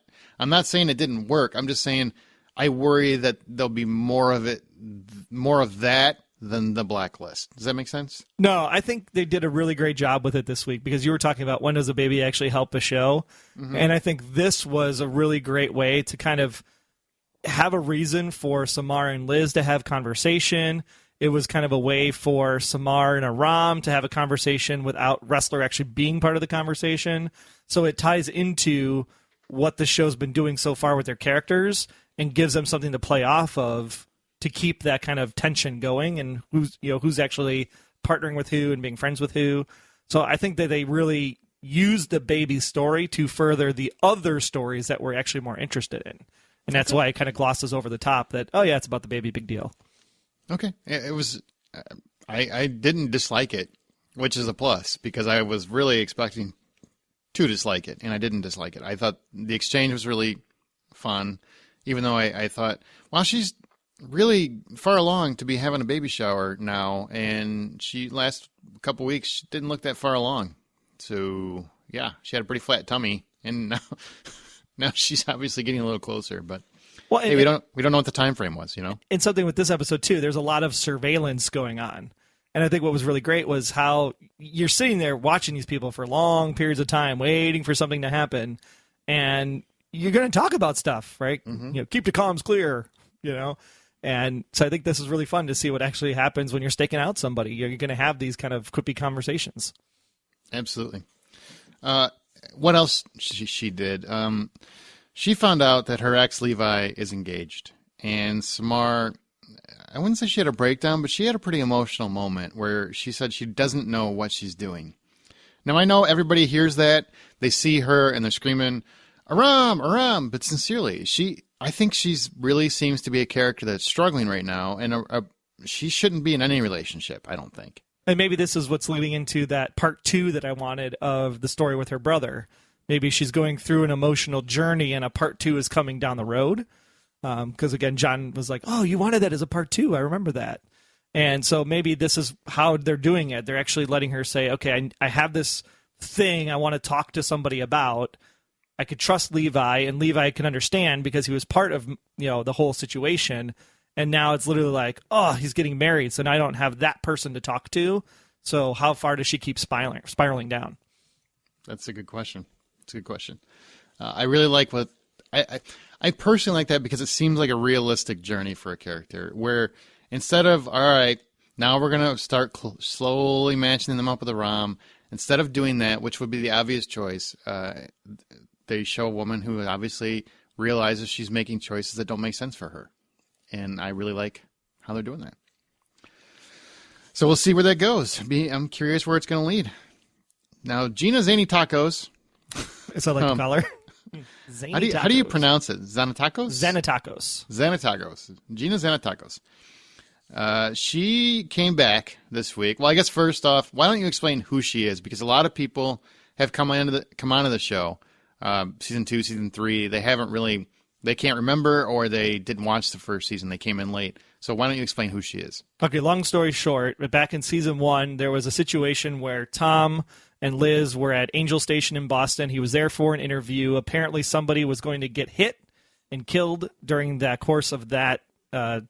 saying it didn't work. I'm just saying I worry that there'll be more of that than The Blacklist. Does that make sense? No, I think they did a really great job with it this week, because you were talking about when does a baby actually help a show, and I think this was a really great way to kind of have a reason for Samar and Liz to have conversation. It was kind of a way for Samar and Aram to have a conversation without Wrestler actually being part of the conversation. So it ties into what the show's been doing so far with their characters and gives them something to play off of to keep that kind of tension going, and who's actually partnering with who and being friends with who. So I think that they really used the baby story to further the other stories that we're actually more interested in. And that's why it kind of glosses over the top that, oh yeah, it's about the baby, big deal. Okay. It was, I didn't dislike it, which is a plus, because I was really expecting to dislike it, and I didn't dislike it. I thought the exchange was really fun, even though I thought, well, she's really far along to be having a baby shower now, and last couple weeks she didn't look that far along. So yeah, she had a pretty flat tummy, and now she's obviously getting a little closer, but well, hey, we don't know what the time frame was, And something with this episode too, there's a lot of surveillance going on. And I think what was really great was how you're sitting there watching these people for long periods of time, waiting for something to happen, and you're going to talk about stuff, right? Mm-hmm. Keep the comms clear, And so I think this is really fun to see what actually happens when you're staking out somebody. You're going to have these kind of quippy conversations. Absolutely. What else she did? She found out that her ex Levi is engaged, and Samar, I wouldn't say she had a breakdown, but she had a pretty emotional moment where she said she doesn't know what she's doing. Now, I know everybody hears that. They see her and they're screaming, Aram, Aram, but sincerely, I think she's really seems to be a character that's struggling right now, and she shouldn't be in any relationship, I don't think. And maybe this is what's leading into that part 2 that I wanted of the story with her brother. Maybe she's going through an emotional journey, and a part 2 is coming down the road. Because, again, John was like, oh, you wanted that as a part 2. I remember that. And so maybe this is how they're doing it. They're actually letting her say, okay, I have this thing I want to talk to somebody about. I could trust Levi, and Levi can understand because he was part of the whole situation. And now it's literally like, oh, he's getting married, so now I don't have that person to talk to. So how far does she keep spiraling down? That's a good question. It's a good question. I really like what I personally like that because it seems like a realistic journey for a character where instead of, all right, now we're going to start slowly matching them up with a rom, instead of doing that, which would be the obvious choice, they show a woman who obviously realizes she's making choices that don't make sense for her. And I really like how they're doing that. So we'll see where that goes. I'm curious where it's going to lead. Now, Gina Zanetakos. As I like to call her. How do you pronounce it? Zanetakos? Zanetakos. Gina Zanetakos. She came back this week. Well, I guess first off, why don't you explain who she is? Because a lot of people have come onto the show, season 2, season 3. They can't remember, or they didn't watch the first season. They came in late. So why don't you explain who she is? Okay, long story short, back in season 1, there was a situation where Tom and Liz were at Angel Station in Boston. He was there for an interview. Apparently somebody was going to get hit and killed during the course of that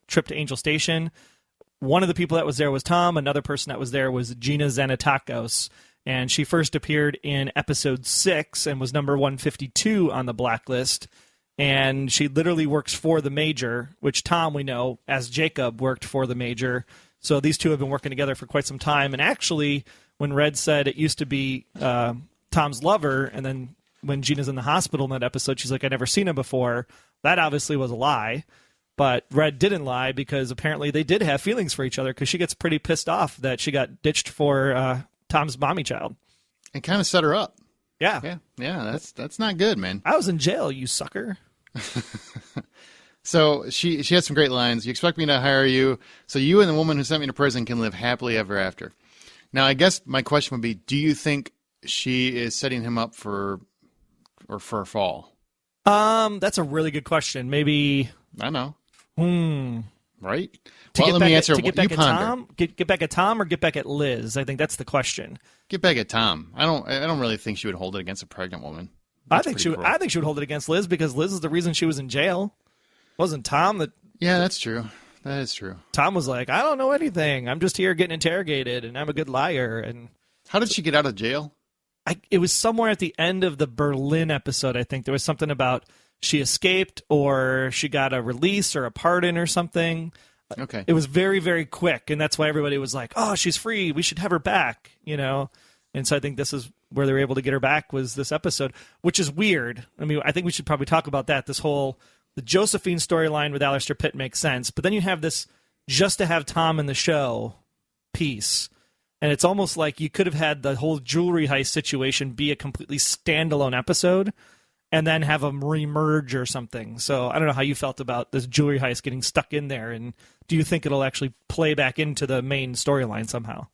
trip to Angel Station. One of the people that was there was Tom. Another person that was there was Gina Zanetakos. And she first appeared in episode 6 and was number 152 on the Blacklist. And she literally works for the Major, which Tom, we know, as Jacob, worked for the Major. So these two have been working together for quite some time. And actually, when Red said it used to be Tom's lover, and then when Gina's in the hospital in that episode, she's like, I'd never seen him before, that obviously was a lie. But Red didn't lie because apparently they did have feelings for each other because she gets pretty pissed off that she got ditched for Tom's mommy child. And kind of set her up. Yeah. Yeah, that's not good, man. I was in jail, you sucker. So she had some great lines. You expect me to hire you so you and the woman who sent me to prison can live happily ever after. Now, I guess my question would be, do you think she is setting him up for a fall? That's a really good question. Maybe... I know. Right? Let me answer what you ponder. Get back at Tom or get back at Liz? I think that's the question. Get back at Tom. I don't really think she would hold it against a pregnant woman. I think she would hold it against Liz because Liz is the reason she was in jail. It wasn't Tom that... Yeah, that's true. That is true. Tom was like, I don't know anything. I'm just here getting interrogated, and I'm a good liar. And how did she get out of jail? It was somewhere at the end of the Berlin episode, I think. There was something about she escaped or she got a release or a pardon or something. Okay. It was very, very quick, and that's why everybody was like, oh, she's free. We should have her back, you know? And so I think this is where they were able to get her back was this episode, which is weird. I mean, I think we should probably talk about that. The Josephine storyline with Alistair Pitt makes sense, but then you have this just to have Tom in the show piece. And it's almost like you could have had the whole jewelry heist situation be a completely standalone episode and then have them remerge or something. So I don't know how you felt about this jewelry heist getting stuck in there, and do you think it'll actually play back into the main storyline somehow?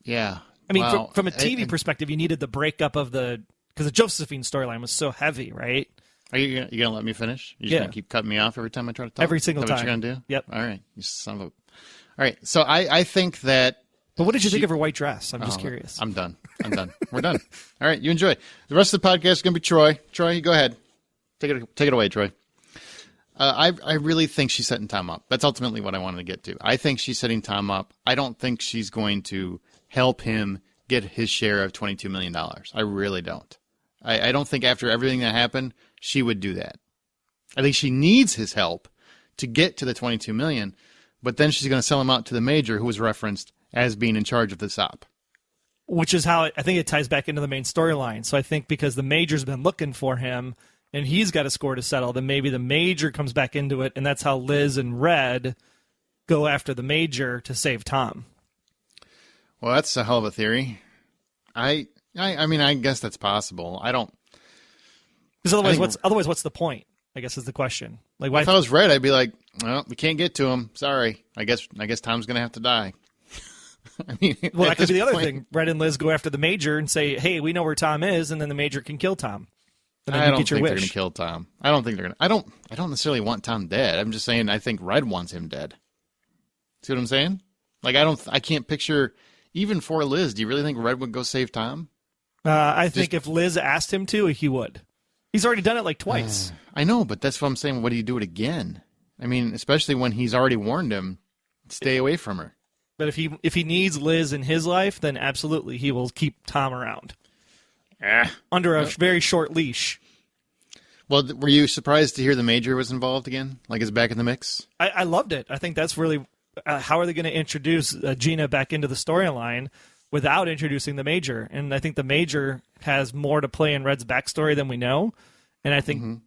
Yeah. I mean, from a TV perspective, you needed the breakup of because the Josephine storyline was so heavy, right? Are you going to let me finish? You're just going to keep cutting me off every time I try to talk? Every single time. What you're going to do? Yep. All right. You son of a... All right. So I think that... But what did you think of her white dress? I'm just curious. I'm done. We're done. All right. You enjoy. The rest of the podcast is going to be Troy. Troy, you go ahead. Take it away, Troy. I really think she's setting Tom up. That's ultimately what I wanted to get to. I think she's setting Tom up. I don't think she's going to help him get his share of $22 million. I really don't. I don't think after everything that happened, she would do that. I think she needs his help to get to the $22 million, but then she's going to sell him out to the Major, who was referenced as being in charge of this op. Which is how I think it ties back into the main storyline. So I think because the Major's been looking for him and he's got a score to settle, then maybe the Major comes back into it, and that's how Liz and Red go after the Major to save Tom. Well, that's a hell of a theory. I mean, I guess that's possible. I don't. Because otherwise, what's the point? I guess is the question. Like, if I was Red, I'd be like, well, we can't get to him. Sorry. I guess Tom's going to have to die. I mean, well, that could be the other thing. Red and Liz go after the Major and say, hey, we know where Tom is, and then the Major can kill Tom. And then I you don't get your think wish. they're going to kill Tom. I don't think they're going to. I don't necessarily want Tom dead. I'm just saying I think Red wants him dead. See what I'm saying? Like, I can't picture, even for Liz, do you really think Red would go save Tom? I think if Liz asked him to, he would. He's already done it like twice. I know, but that's what I'm saying. What do you do it again? I mean, especially when he's already warned him, stay away from her. But if he needs Liz in his life, then absolutely he will keep Tom around. under a very short leash. Well, were you surprised to hear the Major was involved again? Like, is back in the mix? I loved it. I think that's really how are they going to introduce Gina back into the storyline without introducing the Major? And I think the Major has more to play in Red's backstory than we know. And I think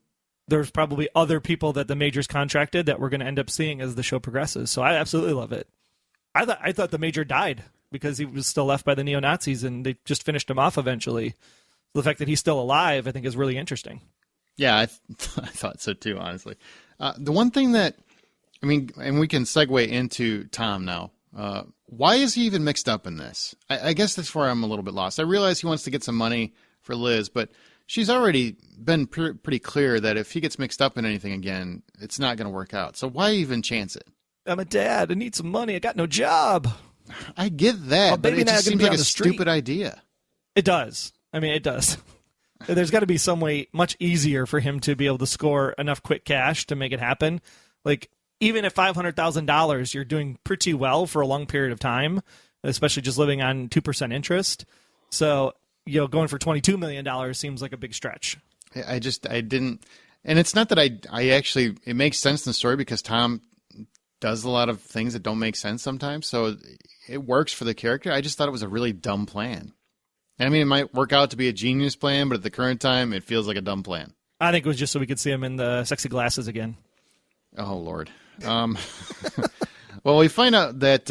there's probably other people that the Major's contracted that we're going to end up seeing as the show progresses. So I absolutely love it. I thought the Major died because he was still left by the neo-Nazis and they just finished him off eventually. So the fact that he's still alive, I think, is really interesting. Yeah, I thought so too, honestly. The one thing that, I mean, and we can segue into Tom now. Why is he even mixed up in this? I guess that's where I'm a little bit lost. I realize he wants to get some money for Liz, but she's already been pretty clear that if he gets mixed up in anything again, it's not going to work out. So why even chance it? I'm a dad. I need some money. I got no job. I get that, but it just seems like a stupid idea. It does. I mean, it does. There's got to be some way much easier for him to be able to score enough quick cash to make it happen. Like, even at $500,000, you're doing pretty well for a long period of time, especially just living on 2% interest. So, going for $22 million seems like a big stretch. I didn't, and it's not that I actually, it makes sense in the story because Tom does a lot of things that don't make sense sometimes. So it works for the character. I just thought it was a really dumb plan. I mean, it might work out to be a genius plan, but at the current time, it feels like a dumb plan. I think it was just so we could see him in the sexy glasses again. Oh, Lord. Well, we find out that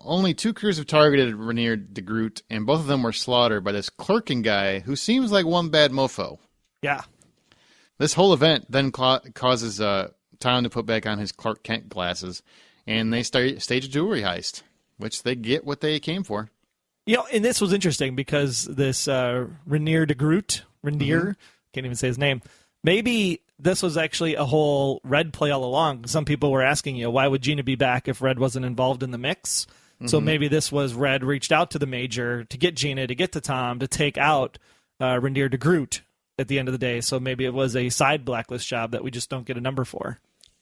only 2 crews have targeted Rainier de Groot, and both of them were slaughtered by this clerking guy who seems like one bad mofo. Yeah. This whole event then causes Tom to put back on his Clark Kent glasses, and they stage a jewelry heist, which they get what they came for. And this was interesting because this Rainier de Groot, can't even say his name, maybe this was actually a whole Red play all along. Some people were asking, why would Gina be back if Red wasn't involved in the mix? So maybe this was Red reached out to the Major to get Gina, to get to Tom, to take out Rainier de Groot at the end of the day. So maybe it was a side Blacklist job that we just don't get a number for.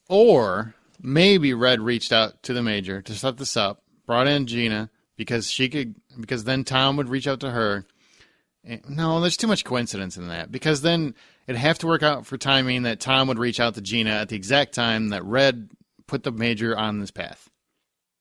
Or maybe Red reached out to the Major to set this up, brought in Gina, because then Tom would reach out to her. No, there's too much coincidence in that, because then it'd have to work out for timing that Tom would reach out to Gina at the exact time that Red put the Major on this path.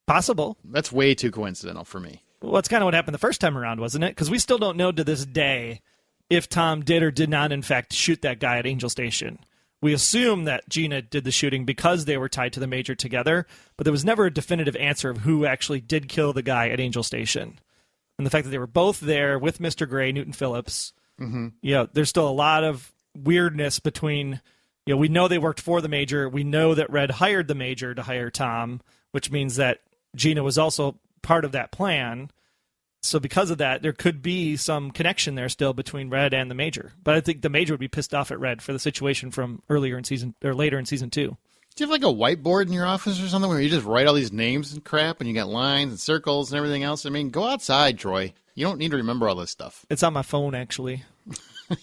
Possible. That's way too coincidental for me. Well, that's kind of what happened the first time around, wasn't it? Because we still don't know to this day if Tom did or did not, in fact, shoot that guy at Angel Station. We assume that Gina did the shooting because they were tied to the Major together, but there was never a definitive answer of who actually did kill the guy at Angel Station. And the fact that they were both there with Mr. Gray, Newton Phillips, there's still a lot of weirdness between, we know they worked for the Major. We know that Red hired the Major to hire Tom, which means that Gina was also part of that plan. So because of that, there could be some connection there still between Red and the Major. But I think the Major would be pissed off at Red for the situation from later in season 2. Do you have like a whiteboard in your office or something where you just write all these names and crap and you got lines and circles and everything else? I mean, go outside, Troy. You don't need to remember all this stuff. It's on my phone, actually.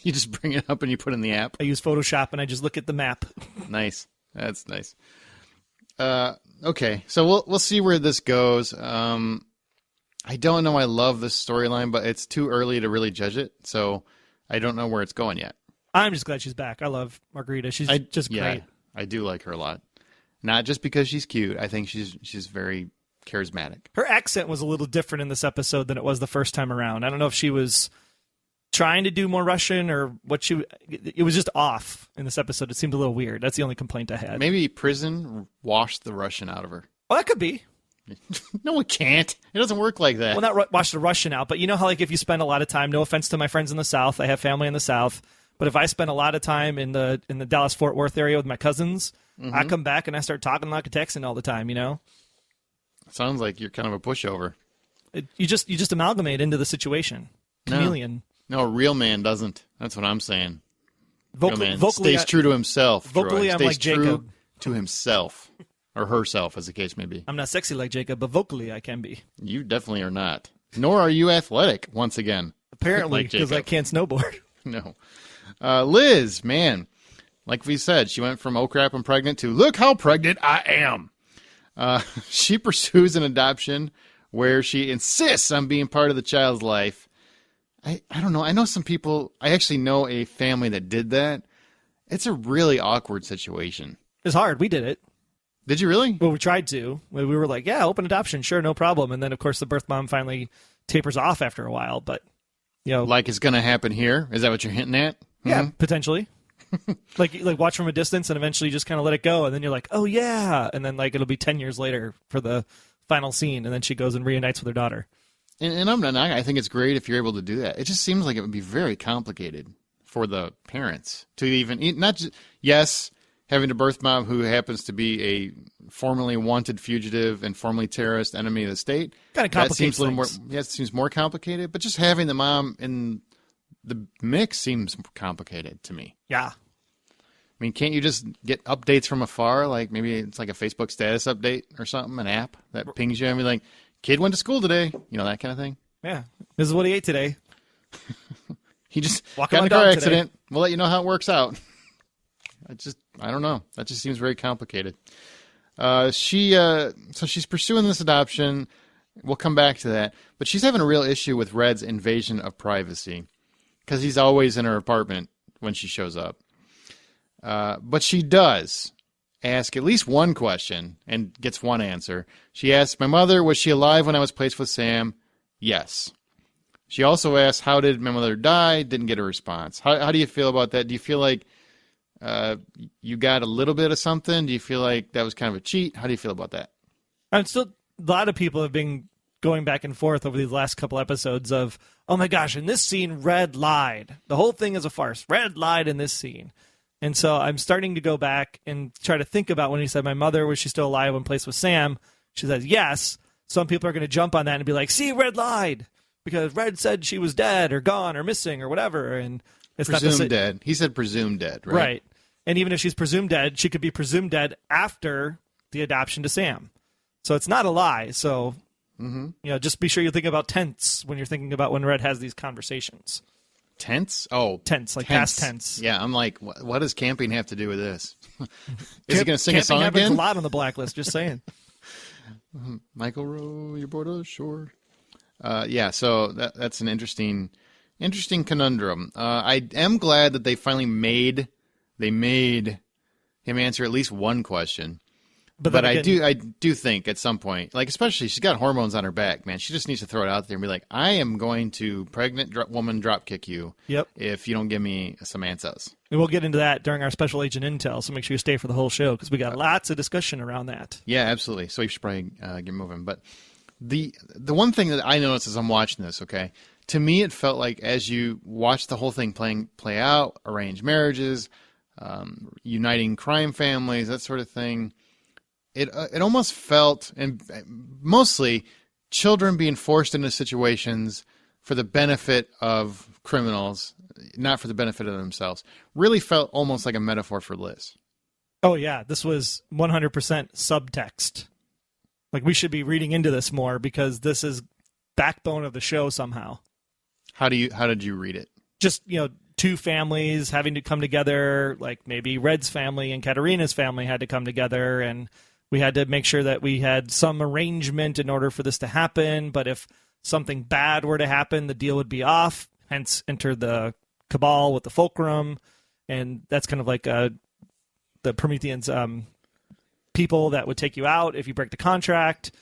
You just bring it up and you put it in the app? I use Photoshop and I just look at the map. Nice. That's nice. Okay, so we'll see where this goes. I don't know I love this storyline, but it's too early to really judge it, so I don't know where it's going yet. I'm just glad she's back. I love Margarita. She's just great. Yeah, I do like her a lot. Not just because she's cute. I think she's very charismatic. Her accent was a little different in this episode than it was the first time around. I don't know if she was trying to do more Russian or what it was just off in this episode. It seemed a little weird. That's the only complaint I had. Maybe prison washed the Russian out of her. Well, that could be. No, it can't. It doesn't work like that. Well, not wash the Russian out, but you know how, like, if you spend a lot of time, no offense to my friends in the South, I have family in the South, but if I spend a lot of time in the Dallas-Fort Worth area with my cousins, I come back and I start talking like a Texan all the time, Sounds like you're kind of a pushover. You just amalgamate into the situation. Chameleon. No, a real man doesn't. That's what I'm saying. Real man vocally, stays true to himself. Vocally, Troy. I'm Stays like true Jacob. To himself. Or herself, as the case may be. I'm not sexy like Jacob, but vocally I can be. You definitely are not. Nor are you athletic, once again. Apparently, because I can't snowboard. No. Liz, man. Like we said, she went from, oh crap, I'm pregnant, to look how pregnant I am. She pursues an adoption where she insists on being part of the child's life. I don't know. I know some people. I actually know a family that did that. It's a really awkward situation. It's hard. We did it. Did you really? Well, we tried to. We were like, yeah, open adoption, sure, no problem. And then, of course, the birth mom finally tapers off after a while. But, like it's going to happen here. Is that what you're hinting at? Yeah, potentially. like watch from a distance and eventually just kind of let it go. And then you're like, oh, yeah. And then it'll be 10 years later for the final scene. And then she goes and reunites with her daughter. And I think it's great if you're able to do that. It just seems like it would be very complicated for the parents to even not just, yes, having a birth mom who happens to be a formerly wanted fugitive and formerly terrorist enemy of the state. Kind of complicated. That seems a little more. Yeah, it seems more complicated. But just having the mom in the mix seems complicated to me. Yeah. I mean, can't you just get updates from afar? Like maybe it's like a Facebook status update or something, an app that pings you and be like, kid went to school today. That kind of thing. Yeah. This is what he ate today. He just got in a car accident. Today. We'll let you know how it works out. I don't know. That just seems very complicated. So she's pursuing this adoption. We'll come back to that. But she's having a real issue with Red's invasion of privacy because he's always in her apartment when she shows up. But she does ask at least one question and gets one answer. She asks, my mother, was she alive when I was placed with Sam? Yes. She also asked, how did my mother die? Didn't get a response. How do you feel about that? Do you feel like you got a little bit of something? Do you feel like that was kind of a cheat? How do you feel about that? A lot of people have been going back and forth over these last couple episodes of, oh my gosh, in this scene, Red lied. The whole thing is a farce. Red lied in this scene. And so I'm starting to go back and try to think about when he said, my mother, was she still alive when placed with Sam? She says, yes. Some people are going to jump on that and be like, see, Red lied because Red said she was dead or gone or missing or whatever. And it's presumed dead. He said presumed dead, right? Right. And even if she's presumed dead, she could be presumed dead after the adoption to Sam. So it's not a lie. So, just be sure you think about tense when you're thinking about when Red has these conversations. Tense? Oh. Tense, like past tense. Yeah, I'm like, what does camping have to do with this? Is he going to sing a song again? Camping happens a lot on the Blacklist, just saying. Michael row your boat ashore. So that's an interesting conundrum. I am glad that they finally made him answer at least one question. But I do think at some point, like especially she's got hormones on her back, man. She just needs to throw it out there and be like, I am going to pregnant woman drop kick you. Yep. If you don't give me some answers. And we'll get into that during our special agent intel. So make sure you stay for the whole show because we got lots of discussion around that. Yeah, absolutely. So you should probably get moving. But the one thing that I noticed as I'm watching this, okay, to me it felt like as you watch the whole thing play out, arranged marriages, uniting crime families, that sort of thing. It almost felt, and mostly, children being forced into situations for the benefit of criminals, not for the benefit of themselves, really felt almost like a metaphor for Liz. Oh, yeah. This was 100% subtext. Like, we should be reading into this more because this is backbone of the show somehow. How did you read it? Just, two families having to come together, like maybe Red's family and Katerina's family had to come together, and we had to make sure that we had some arrangement in order for this to happen. But if something bad were to happen, the deal would be off. Hence, enter the cabal with the fulcrum. And that's kind of like the Prometheans people that would take you out if you break the contract.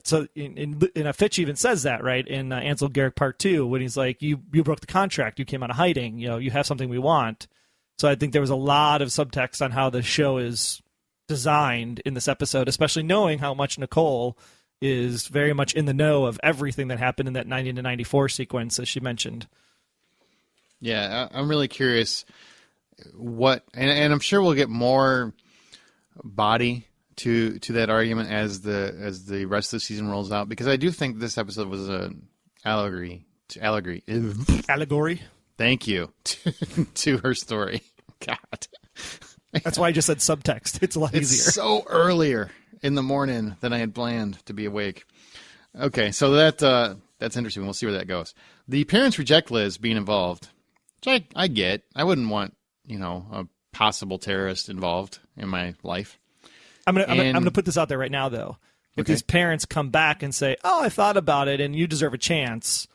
So in Fitch even says that, right, in Ansel Garrick Part 2, when he's like, you broke the contract, you came out of hiding, you have something we want. So I think there was a lot of subtext on how the show is designed in this episode, especially knowing how much Nicole is very much in the know of everything that happened in that 90 to 94 sequence, as she mentioned. Yeah, I'm really curious what, and I'm sure we'll get more body to that argument as the rest of the season rolls out, because I do think this episode was an allegory. Thank you to her story. God. That's why I just said subtext. It's a lot easier. It's so earlier in the morning than I had planned to be awake. Okay, so that's interesting. We'll see where that goes. The parents reject Liz being involved, which I get. I wouldn't want, a possible terrorist involved in my life. I'm gonna put this out there right now, though. If these parents come back and say, "Oh, I thought about it, and you deserve a chance,"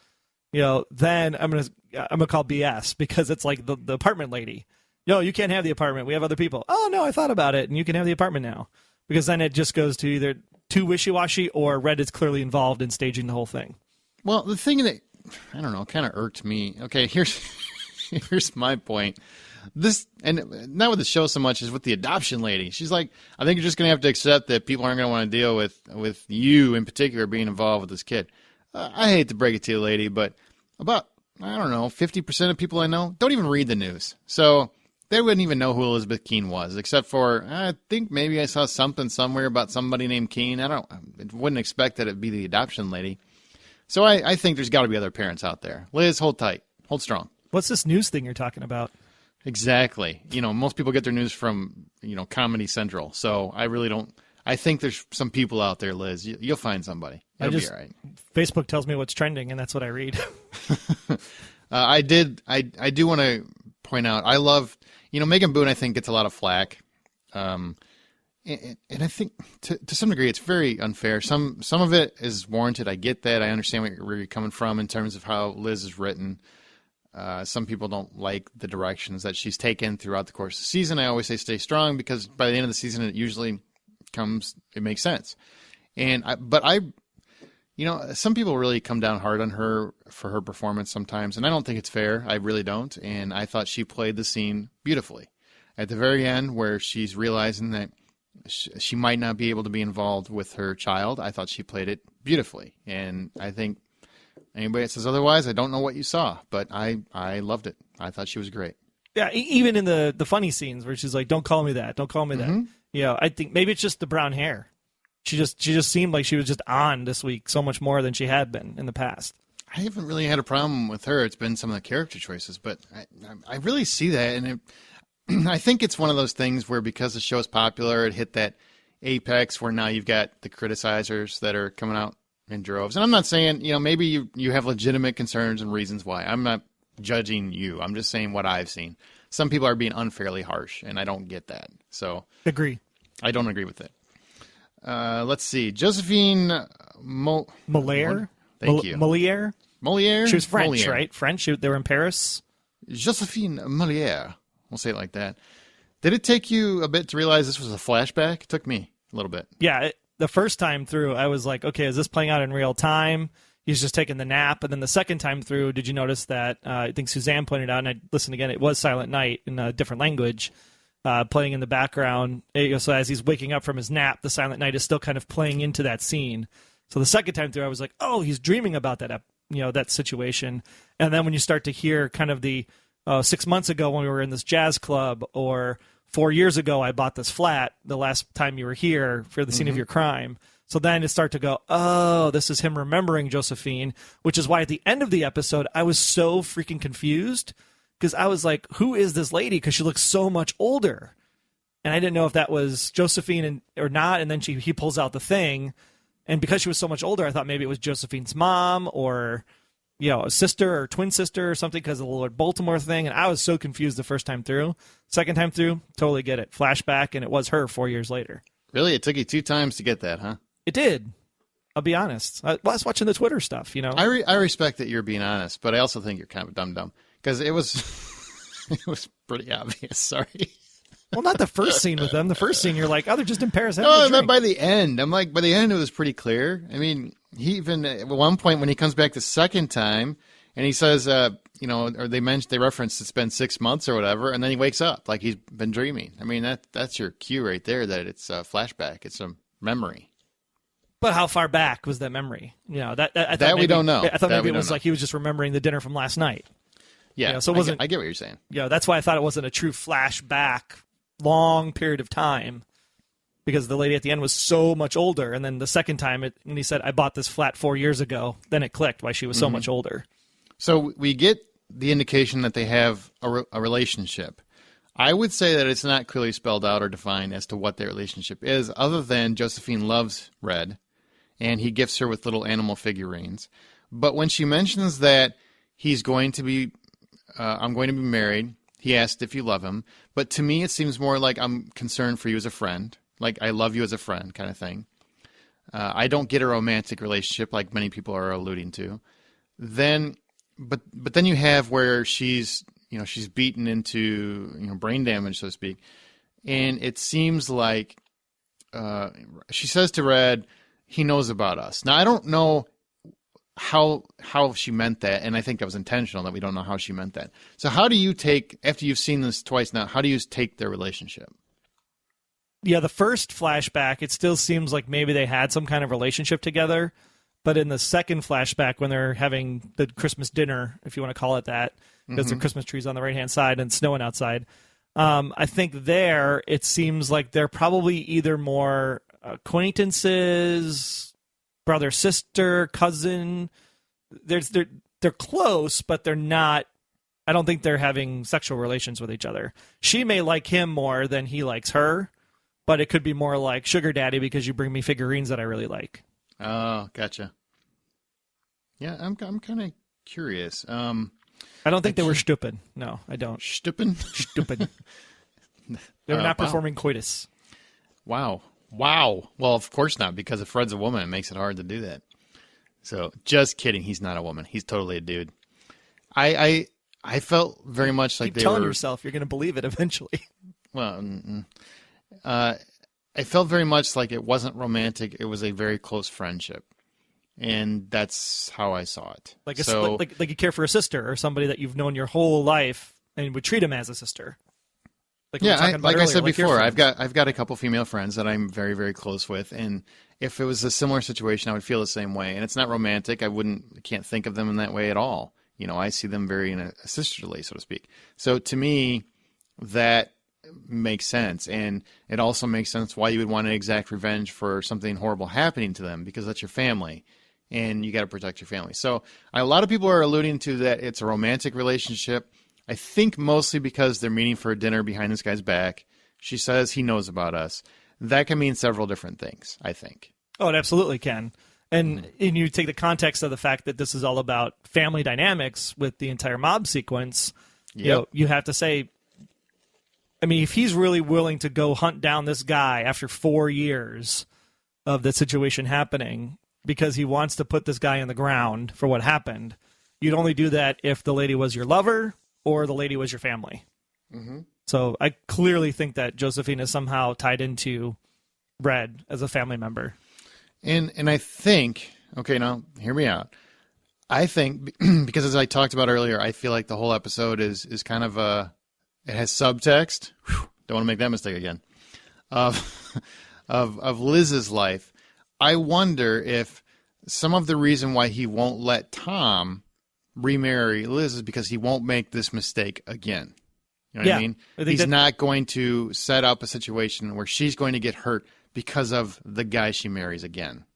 then I'm gonna call BS because it's like the apartment lady. No, you can't have the apartment. We have other people. Oh no, I thought about it, and you can have the apartment now. Because then it just goes to either too wishy-washy or Red is clearly involved in staging the whole thing. Well, the thing that, I don't know, kind of irked me. Okay, here's my point. This, and not with the show so much as with the adoption lady. She's like, I think you're just going to have to accept that people aren't going to want to deal with you in particular being involved with this kid. I hate to break it to you, lady, but about, I don't know, 50% of people I know don't even read the news. So they wouldn't even know who Elizabeth Keene was, except for, I think maybe I saw something somewhere about somebody named Keene. I wouldn't expect that it'd be the adoption lady. So I think there's got to be other parents out there. Liz, hold tight. Hold strong. What's this news thing you're talking about? Exactly. Most people get their news from, Comedy Central. So I really don't. I think there's some people out there, Liz. You'll find somebody. It'll be all right. Facebook tells me what's trending, and that's what I read. I do want to point out, I love, Megan Boone, I think, gets a lot of flack. And I think to some degree it's very unfair. Some of it is warranted. I get that. I understand where you're coming from in terms of how Liz is written. Some people don't like the directions that she's taken throughout the course of the season. I always say stay strong because by the end of the season it usually it makes sense. But some people really come down hard on her for her performance sometimes, and I don't think it's fair. I really don't. And I thought she played the scene beautifully. At the very end where she's realizing that she might not be able to be involved with her child, I thought she played it beautifully. And I think anybody that says otherwise, I don't know what you saw, but I loved it. I thought she was great. Yeah, even in the funny scenes where she's like, "Don't call me that. Don't call me that." I think maybe it's just the brown hair. She just seemed like she was just on this week so much more than she had been in the past. I haven't really had a problem with her. It's been some of the character choices, but I really see that, and I think it's one of those things where because the show is popular, it hit that apex where now you've got the criticizers that are coming out in droves. And I'm not saying, maybe you have legitimate concerns and reasons why. I'm not judging you. I'm just saying what I've seen. Some people are being unfairly harsh, and I don't get that. So agree. I don't agree with it. Let's see. Josephine Moliere? Thank you. Moliere? She was French, Moliere. right? French. They were in Paris. Josephine Moliere. We'll say it like that. Did it take you a bit to realize this was a flashback? It took me a little bit. Yeah, the first time through, I was like, okay, is this playing out in real time? He's just taking the nap. And then the second time through, did you notice that, I think Suzanne pointed out, and I listened again, it was Silent Night in a different language, playing in the background. So as he's waking up from his nap, the Silent Night is still kind of playing into that scene. So the second time through, I was like, oh, he's dreaming about that, that situation. And then when you start to hear kind of the 6 months ago when we were in this jazz club, or 4 years ago I bought this flat the last time you were here for the scene of your crime. So then it started to go, oh, this is him remembering Josephine, which is why at the end of the episode I was so freaking confused because I was like, who is this lady? Because she looks so much older. And I didn't know if that was Josephine or not. And then he pulls out the thing. And because she was so much older, I thought maybe it was Josephine's mom or a sister or twin sister or something because of the Lord Baltimore thing. And I was so confused the first time through. Second time through, totally get it. Flashback, and it was her 4 years later. Really? It took you 2 times to get that, huh? It did. I'll be honest. I was watching the Twitter stuff, I respect that you're being honest, but I also think you're kind of dumb because it was it was pretty obvious. Sorry. Well, not the first scene with them. The first scene, you're like, oh, they're just in Paris. No, I meant by the end. I'm like, by the end, it was pretty clear. I mean, he even at one point when he comes back the second time and he says, or they referenced it's been 6 months or whatever, and then he wakes up like he's been dreaming. I mean, that's your cue right there that it's a flashback. It's a memory. But how far back was that memory? I thought that we don't know. I thought maybe it was like he was just remembering the dinner from last night. Yeah, so it wasn't. I get what you're saying. Yeah, that's why I thought it wasn't a true flashback, long period of time, because the lady at the end was so much older. And then the second time, and he said, "I bought this flat 4 years ago." Then it clicked why she was so much older. So we get the indication that they have a relationship. I would say that it's not clearly spelled out or defined as to what their relationship is, other than Josephine loves Red, and he gifts her with little animal figurines. But when she mentions that he's going to be, I'm going to be married, he asked if you love him. But to me, it seems more like I'm concerned for you as a friend, like I love you as a friend kind of thing. I don't get a romantic relationship like many people are alluding to. Then but then you have where she's beaten into brain damage, so to speak, and it seems like she says to Red, he knows about us. Now I don't know how she meant that, and I think that was intentional that we don't know how she meant that. So how do you take, after you've seen this twice now, how do you take their relationship? Yeah, the first flashback, it still seems like maybe they had some kind of relationship together. But in the second flashback, when they're having the Christmas dinner, if you want to call it that, because the Christmas tree's on the right-hand side and snowing outside, I think there it seems like they're probably either more acquaintances, brother, sister, cousin. They're close, but they're not. I don't think they're having sexual relations with each other. She may like him more than he likes her, but it could be more like sugar daddy because you bring me figurines that I really like. Oh, gotcha. Yeah, I'm kind of curious. I don't think they were stupid. No, I don't. Stupid? Stupid. They were not performing coitus. Wow. Well, of course not, because if Fred's a woman, it makes it hard to do that. So, just kidding. He's not a woman. He's totally a dude. I felt very much like Keep telling yourself you're going to believe it eventually. Well, I felt very much like it wasn't romantic. It was a very close friendship. And that's how I saw it. Like you care for a sister or somebody that you've known your whole life and would treat him as a sister. Like I said before, I've got a couple female friends that I'm very, very close with, and if it was a similar situation, I would feel the same way. And it's not romantic. I can't think of them in that way at all. I see them very in a sisterly, so to speak. So to me, that makes sense, and it also makes sense why you would want to exact revenge for something horrible happening to them, because that's your family, and you got to protect your family. So a lot of people are alluding to that it's a romantic relationship. I think mostly because they're meeting for a dinner behind this guy's back. She says he knows about us. That can mean several different things, I think. Oh, it absolutely can. And you take the context of the fact that this is all about family dynamics with the entire mob sequence. Yep. You have to say, I mean, if he's really willing to go hunt down this guy after 4 years of the situation happening because he wants to put this guy in the ground for what happened, you'd only do that if the lady was your lover or the lady was your family. Mm-hmm. So I clearly think that Josephine is somehow tied into Red as a family member. And I think, okay, now hear me out. I think, because as I talked about earlier, I feel like the whole episode is kind of it has subtext. Whew, don't want to make that mistake again. Of Liz's life. I wonder if some of the reason why he won't let Tom remarry Liz is because he won't make this mistake again. You know what I mean? He's not going to set up a situation where she's going to get hurt because of the guy she marries again.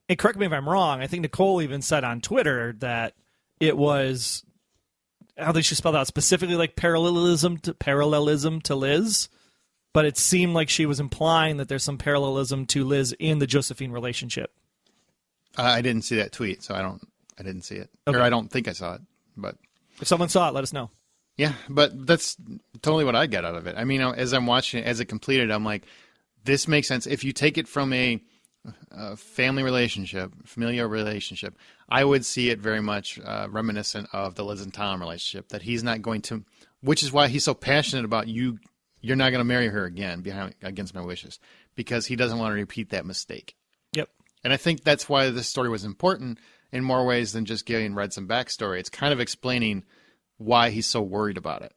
And correct me if I'm wrong, I think Nicole even said on Twitter that it was, I don't think she spelled out specifically like parallelism to Liz, but it seemed like she was implying that there's some parallelism to Liz in the Josephine relationship. I didn't see that tweet, so I didn't see it. Okay. Or I don't think I saw it. But if someone saw it, let us know. Yeah, but that's totally what I get out of it. I mean, as I'm watching it, as it completed, I'm like, this makes sense. If you take it from a family relationship, familial relationship, I would see it very much reminiscent of the Liz and Tom relationship, that he's not going to, which is why he's so passionate about you. You're not going to marry her again against my wishes, because he doesn't want to repeat that mistake. Yep. And I think that's why this story was important in more ways than just giving Red some backstory. It's kind of explaining why he's so worried about it.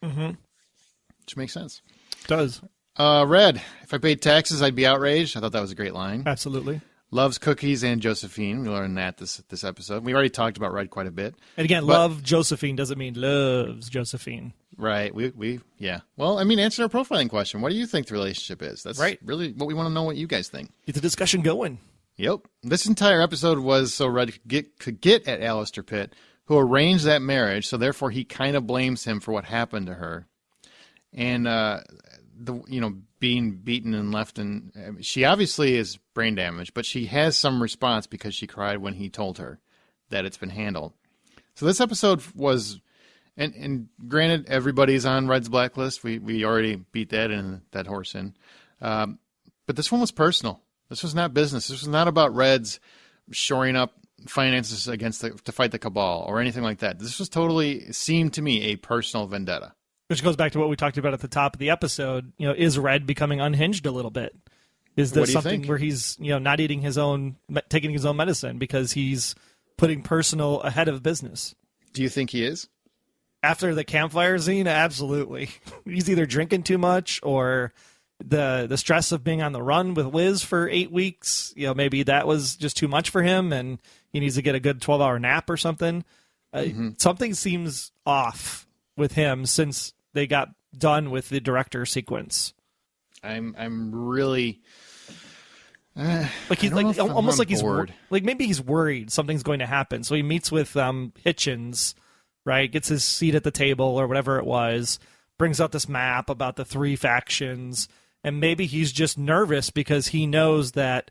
Mm-hmm. Which makes sense. It does. Red, if I paid taxes, I'd be outraged. I thought that was a great line. Absolutely. Loves cookies and Josephine. We learned that this episode. We already talked about Red quite a bit. And again, love Josephine doesn't mean loves Josephine. Right. Yeah. Well, I mean, answer our profiling question. What do you think the relationship is? That's right. Really what we want to know, what you guys think. Get the discussion going. Yep. This entire episode was so Red could get at Alistair Pitt, who arranged that marriage, so therefore he kind of blames him for what happened to her. And, being beaten and left, and she obviously is brain damaged, but she has some response because she cried when he told her that it's been handled. So this episode was, and granted, everybody's on Red's blacklist. We already beat that horse in. But this one was personal. This was not business. This was not about Red's shoring up finances to fight the cabal or anything like that. This was totally, seemed to me, a personal vendetta. Which goes back to what we talked about at the top of the episode. Is Red becoming unhinged a little bit? Is this something where he's, not taking his own medicine because he's putting personal ahead of business? Do you think he is? After the campfire scene, absolutely. He's either drinking too much or the stress of being on the run with Liz for 8 weeks. Maybe that was just too much for him and he needs to get a good 12-hour nap or something. Something seems off with him since they got done with the director sequence. I'm really he's like almost like he's like maybe he's worried something's going to happen. So he meets with Hitchens, right? Gets his seat at the table or whatever it was, brings out this map about the 3 factions, and maybe he's just nervous because he knows that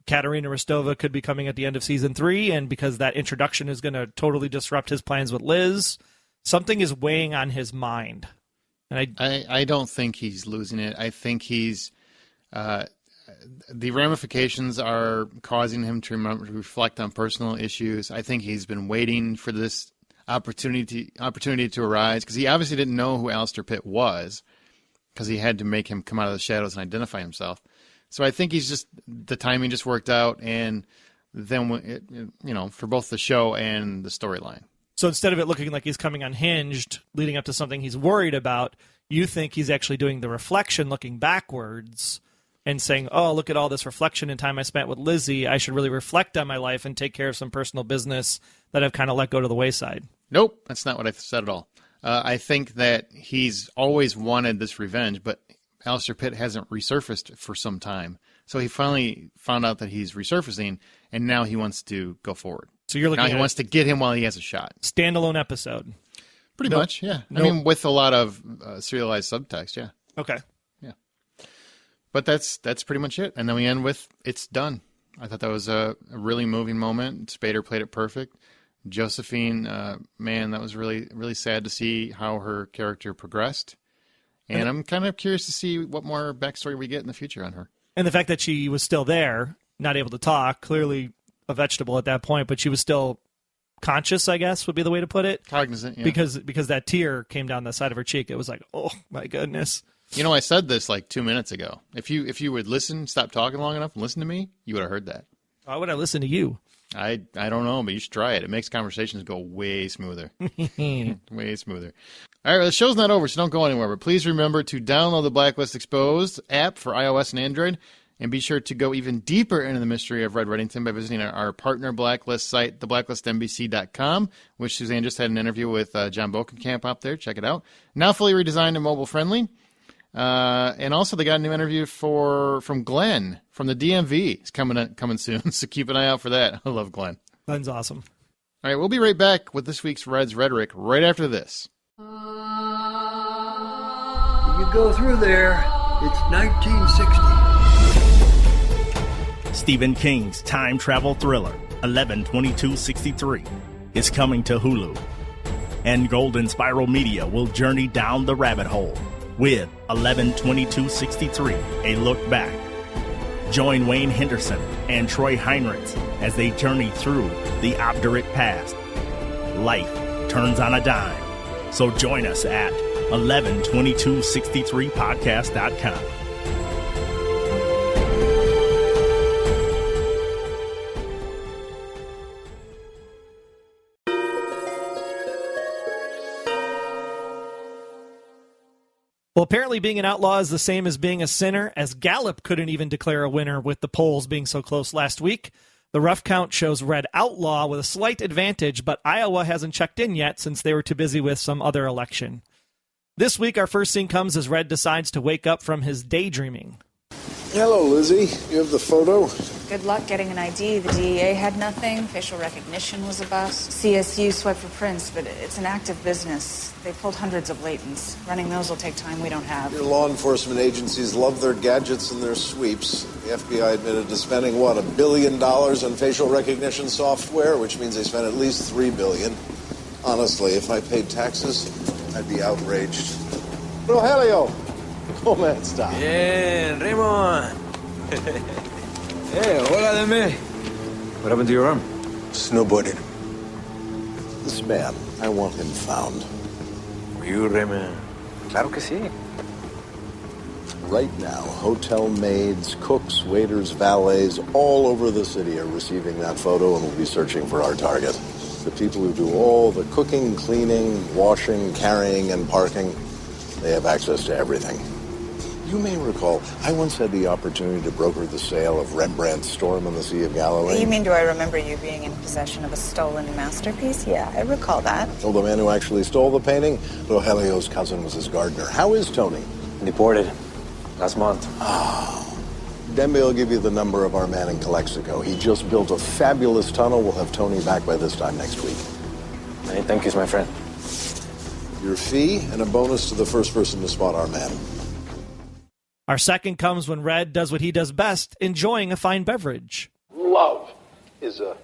Katerina Rostova could be coming at the end of season 3, and because that introduction is going to totally disrupt his plans with Liz. Something is weighing on his mind. And I don't think he's losing it. I think he's the ramifications are causing him to reflect on personal issues. I think he's been waiting for this opportunity to arise because he obviously didn't know who Alistair Pitt was because he had to make him come out of the shadows and identify himself. So I think the timing just worked out, and then for both the show and the storyline. So instead of it looking like he's coming unhinged, leading up to something he's worried about, you think he's actually doing the reflection, looking backwards, and saying, oh, look at all this reflection and time I spent with Lizzie. I should really reflect on my life and take care of some personal business that I've kind of let go to the wayside. Nope, that's not what I said at all. I think that he's always wanted this revenge, but Alistair Pitt hasn't resurfaced for some time. So he finally found out that he's resurfacing, and now he wants to go forward. So you're looking now he wants to get him while he has a shot. Standalone episode. Pretty much, yeah. I mean, with a lot of serialized subtext, yeah. Okay. Yeah. But that's pretty much it. And then we end with, it's done. I thought that was a really moving moment. Spader played it perfect. Josephine, man, that was really, really sad to see how her character progressed. And I'm kind of curious to see what more backstory we get in the future on her. And the fact that she was still there, not able to talk, clearly a vegetable at that point, but she was still conscious, I guess, would be the way to put it. Cognizant, yeah. Because that tear came down the side of her cheek. It was like, oh, my goodness. I said this like 2 minutes ago. If you would listen, stop talking long enough and listen to me, you would have heard that. Why would I listen to you? I don't know, but you should try it. It makes conversations go way smoother. Way smoother. All right, well, the show's not over, so don't go anywhere. But please remember to download the Blacklist Exposed app for iOS and Android. And be sure to go even deeper into the mystery of Red Reddington by visiting our partner Blacklist site, theblacklistnbc.com, which Suzanne just had an interview with John Bokenkamp up there. Check it out. Now fully redesigned and mobile-friendly. And also they got a new interview from Glenn from the DMV. It's coming soon, so keep an eye out for that. I love Glenn. Glenn's awesome. All right, we'll be right back with this week's Red's Rhetoric right after this. You go through there, it's 1960. Stephen King's time travel thriller, 11/22/63, is coming to Hulu. And Golden Spiral Media will journey down the rabbit hole with 11/22/63, a look back. Join Wayne Henderson and Troy Heinrichs as they journey through the obdurate past. Life turns on a dime. So join us at 11/22/63podcast.com. Well, apparently being an outlaw is the same as being a sinner, as Gallup couldn't even declare a winner with the polls being so close last week. The rough count shows Red Outlaw with a slight advantage, but Iowa hasn't checked in yet since they were too busy with some other election. This week, our first scene comes as Red decides to wake up from his daydreaming. Hello, Lizzie. You have the photo? Good luck getting an ID. The DEA had nothing. Facial recognition was a bust. CSU swiped for prints, but it's an active business. They pulled hundreds of latents. Running those will take time we don't have. Your law enforcement agencies love their gadgets and their sweeps. The FBI admitted to spending, $1 billion on facial recognition software, which means they spent at least $3 billion. Honestly, if I paid taxes, I'd be outraged. Rogelio! ¿Cómo está? Bien, Raymond. Hey, hola de me. What happened to your arm? snowboarded. This man, I want him found. For you, Raymond. Claro que sí. Right now, hotel maids, cooks, waiters, valets, all over the city are receiving that photo and will be searching for our target. The people who do all the cooking, cleaning, washing, carrying, and parking, they have access to everything. You may recall, I once had the opportunity to broker the sale of Rembrandt's Storm on the Sea of Galilee. You mean, do I remember you being in possession of a stolen masterpiece? Yeah, I recall that. Well, the man who actually stole the painting, Rogelio's cousin, was his gardener. How is Tony? Deported. Last month. Dembe will give you the number of our man in Calexico. He just built a fabulous tunnel. We'll have Tony back by this time next week. Many thank yous, my friend. Your fee and a bonus to the first person to spot our man. Our second comes when Red does what he does best, enjoying a fine beverage. Love is a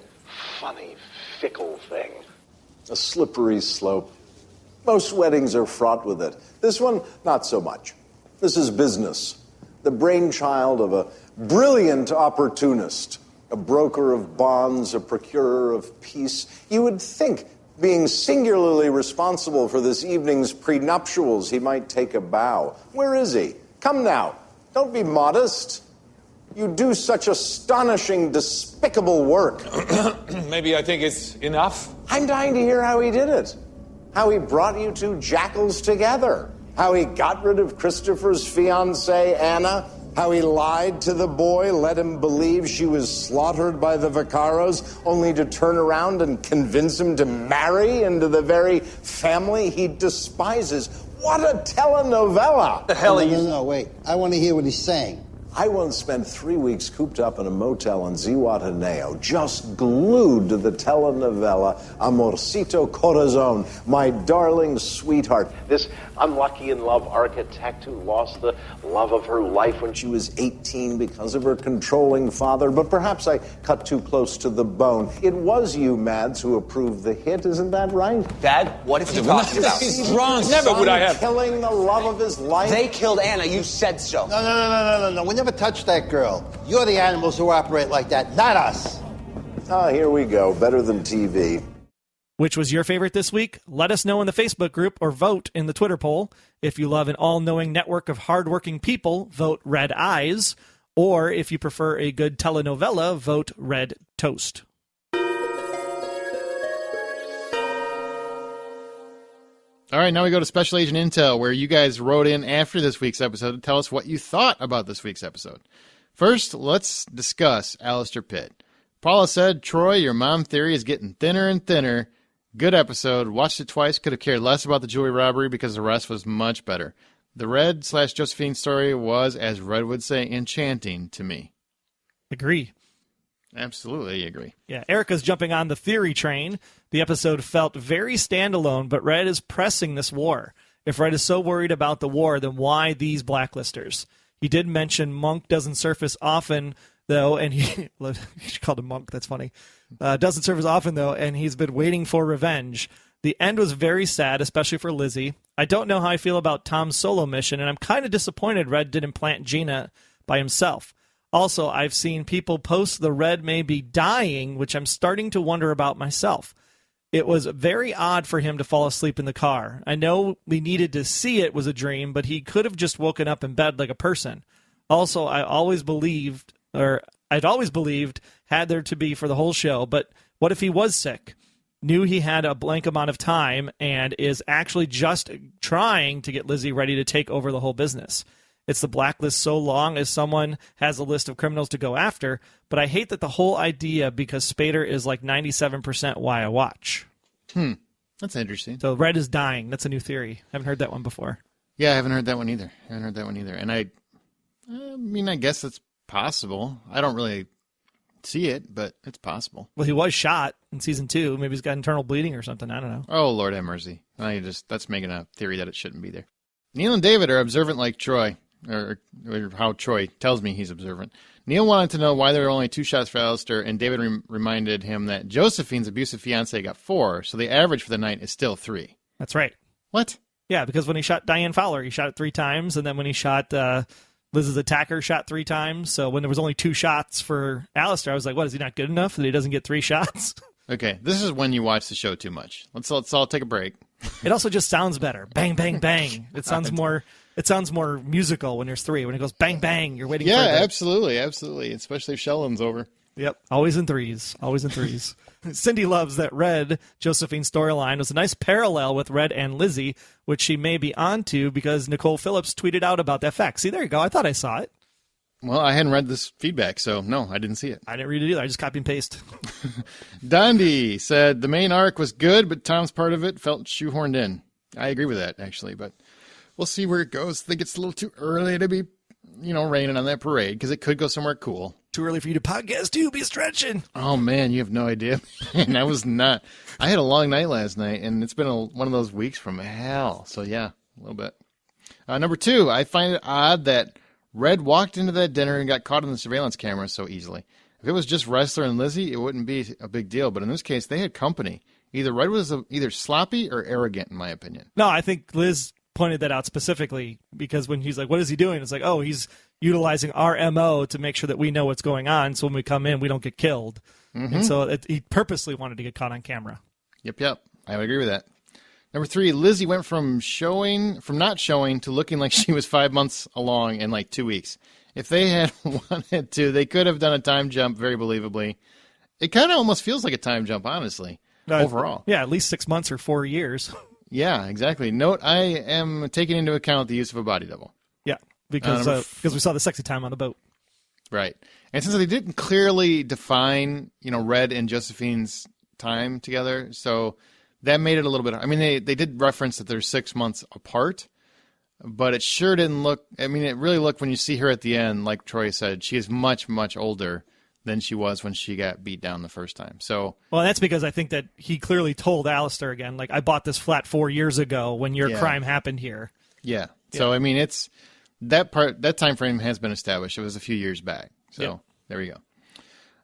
funny, fickle thing. A slippery slope. Most weddings are fraught with it. This one, not so much. This is business. The brainchild of a brilliant opportunist, a broker of bonds, a procurer of peace. You would think, being singularly responsible for this evening's prenuptials, he might take a bow. Where is he? Come now. Don't be modest. You do such astonishing, despicable work. Maybe I think it's enough. I'm dying to hear how he did it. How he brought you two jackals together. How he got rid of Christopher's fiancée, Anna. How he lied to the boy, let him believe she was slaughtered by the Vacaros, only to turn around and convince him to marry into the very family he despises. What a telenovela! The hell are you? No, wait. I want to hear what he's saying. I once spent 3 weeks cooped up in a motel in Zihuatanejo, just glued to the telenovela Amorcito Corazon, my darling sweetheart. This unlucky-in-love architect who lost the love of her life when she was 18 because of her controlling father. But perhaps I cut too close to the bone. It was you, Mads, who approved the hit, isn't that right? Dad, what is he talking about? He's drunk. Never would I have. Killing the love of his life. They killed Anna. You said so. No. We never touched that girl. You're the animals who operate like that, not us. Here we go. Better than TV. Which was your favorite this week? Let us know in the Facebook group or vote in the Twitter poll. If you love an all-knowing network of hardworking people, vote Red Eyes. Or if you prefer a good telenovela, vote Red Toast. All right, now we go to Special Agent Intel, where you guys wrote in after this week's episode to tell us what you thought about this week's episode. First, let's discuss Alistair Pitt. Paula said, Troy, your mom theory is getting thinner and thinner. Good episode. Watched it twice. Could have cared less about the jewelry robbery because the rest was much better. The Red/Josephine story was, as Red would say, enchanting to me. Agree. Absolutely agree. Yeah, Erica's jumping on the theory train. The episode felt very standalone, but Red is pressing this war. If Red is so worried about the war, then why these blacklisters? He did mention Monk doesn't surface often, though, and he called him Monk, that's funny. Doesn't surface often, though, and he's been waiting for revenge. The end was very sad, especially for Lizzie. I don't know how I feel about Tom's solo mission, and I'm kind of disappointed Red didn't plant Gina by himself. Also, I've seen people post the Red may be dying, which I'm starting to wonder about myself. It was very odd for him to fall asleep in the car. I know we needed to see it was a dream, but he could have just woken up in bed like a person. Also, I'd always believed had there to be for the whole show, but what if he was sick? Knew he had a blank amount of time and is actually just trying to get Lizzie ready to take over the whole business. It's the blacklist so long as someone has a list of criminals to go after, but I hate that the whole idea because Spader is like 97% why I watch. That's interesting. So Red is dying. That's a new theory. I haven't heard that one before. Yeah, I haven't heard that one either. And I mean, I guess it's possible. I don't really see it, but it's possible. Well, he was shot in season 2. Maybe he's got internal bleeding or something. I don't know. Oh, Lord have mercy. That's making a theory that it shouldn't be there. Neil and David are observant like Troy. Or how Troy tells me he's observant. Neil wanted to know why there were only 2 shots for Alistair, and David reminded him that Josephine's abusive fiancé got 4, so the average for the night is still 3. That's right. What? Yeah, because when he shot Diane Fowler, he shot it 3 times, and then when he shot Liz's attacker, shot 3 times. So when there was only 2 shots for Alistair, I was like, what, is he not good enough that he doesn't get 3 shots? Okay, this is when you watch the show too much. Let's all take a break. It also just sounds better. Bang, bang, bang. It sounds more musical when there's 3. When it goes bang, bang, you're waiting for it. Absolutely. Especially if Sheldon's over. Yep, always in threes. Cindy loves that Red, Josephine's storyline, was a nice parallel with Red and Lizzie, which she may be onto because Nicole Phillips tweeted out about that fact. See, there you go. I thought I saw it. Well, I hadn't read this feedback, so no, I didn't see it. I didn't read it either. I just copy and paste. Dondi said the main arc was good, but Tom's part of it felt shoehorned in. I agree with that, actually, but we'll see where it goes. I think it's a little too early to be, raining on that parade because it could go somewhere cool. Too early for you to podcast, too. Be stretching. Oh, man, you have no idea. And I was not. I had a long night last night, and it's been one of those weeks from hell. So, yeah, a little bit. Number 2, I find it odd that Red walked into that dinner and got caught on the surveillance camera so easily. If it was just Wrestler and Lizzie, it wouldn't be a big deal. But in this case, they had company. Either Red was either sloppy or arrogant, in my opinion. No, I think Liz pointed that out specifically because when he's like, what is he doing? It's like, oh, he's utilizing our MO to make sure that we know what's going on so when we come in, we don't get killed. Mm-hmm. And so he purposely wanted to get caught on camera. Yep. I would agree with that. Number 3, Lizzie went from not showing to looking like she was 5 months along in like 2 weeks. If they had wanted to, they could have done a time jump very believably. It kind of almost feels like a time jump, honestly, overall. Yeah, at least 6 months or 4 years. Yeah, exactly. Note, I am taking into account the use of a body double. Yeah, because we saw the sexy time on the boat. Right. And since they didn't clearly define, Red and Josephine's time together, so that made it a little bit. I mean, they did reference that they're 6 months apart, but it sure didn't look. I mean, it really looked when you see her at the end, like Troy said, she is much, much older than she was when she got beat down the first time. So, well, that's because I think that he clearly told Alistair again, like, I bought this flat 4 years ago when your crime happened here. Yeah. So, I mean, it's that time frame has been established. It was a few years back. So, There we go.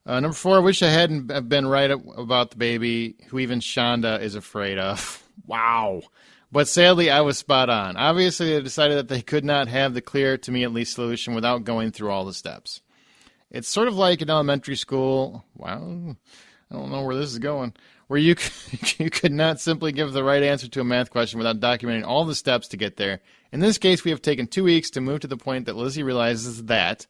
Number 4, I wish I hadn't been right about the baby, who even Shonda is afraid of. Wow. But sadly, I was spot on. Obviously, they decided that they could not have the clear, to me at least, solution without going through all the steps. It's sort of like in elementary school. Wow. I don't know where this is going. Where you could not simply give the right answer to a math question without documenting all the steps to get there. In this case, we have taken 2 weeks to move to the point that Lizzie realizes that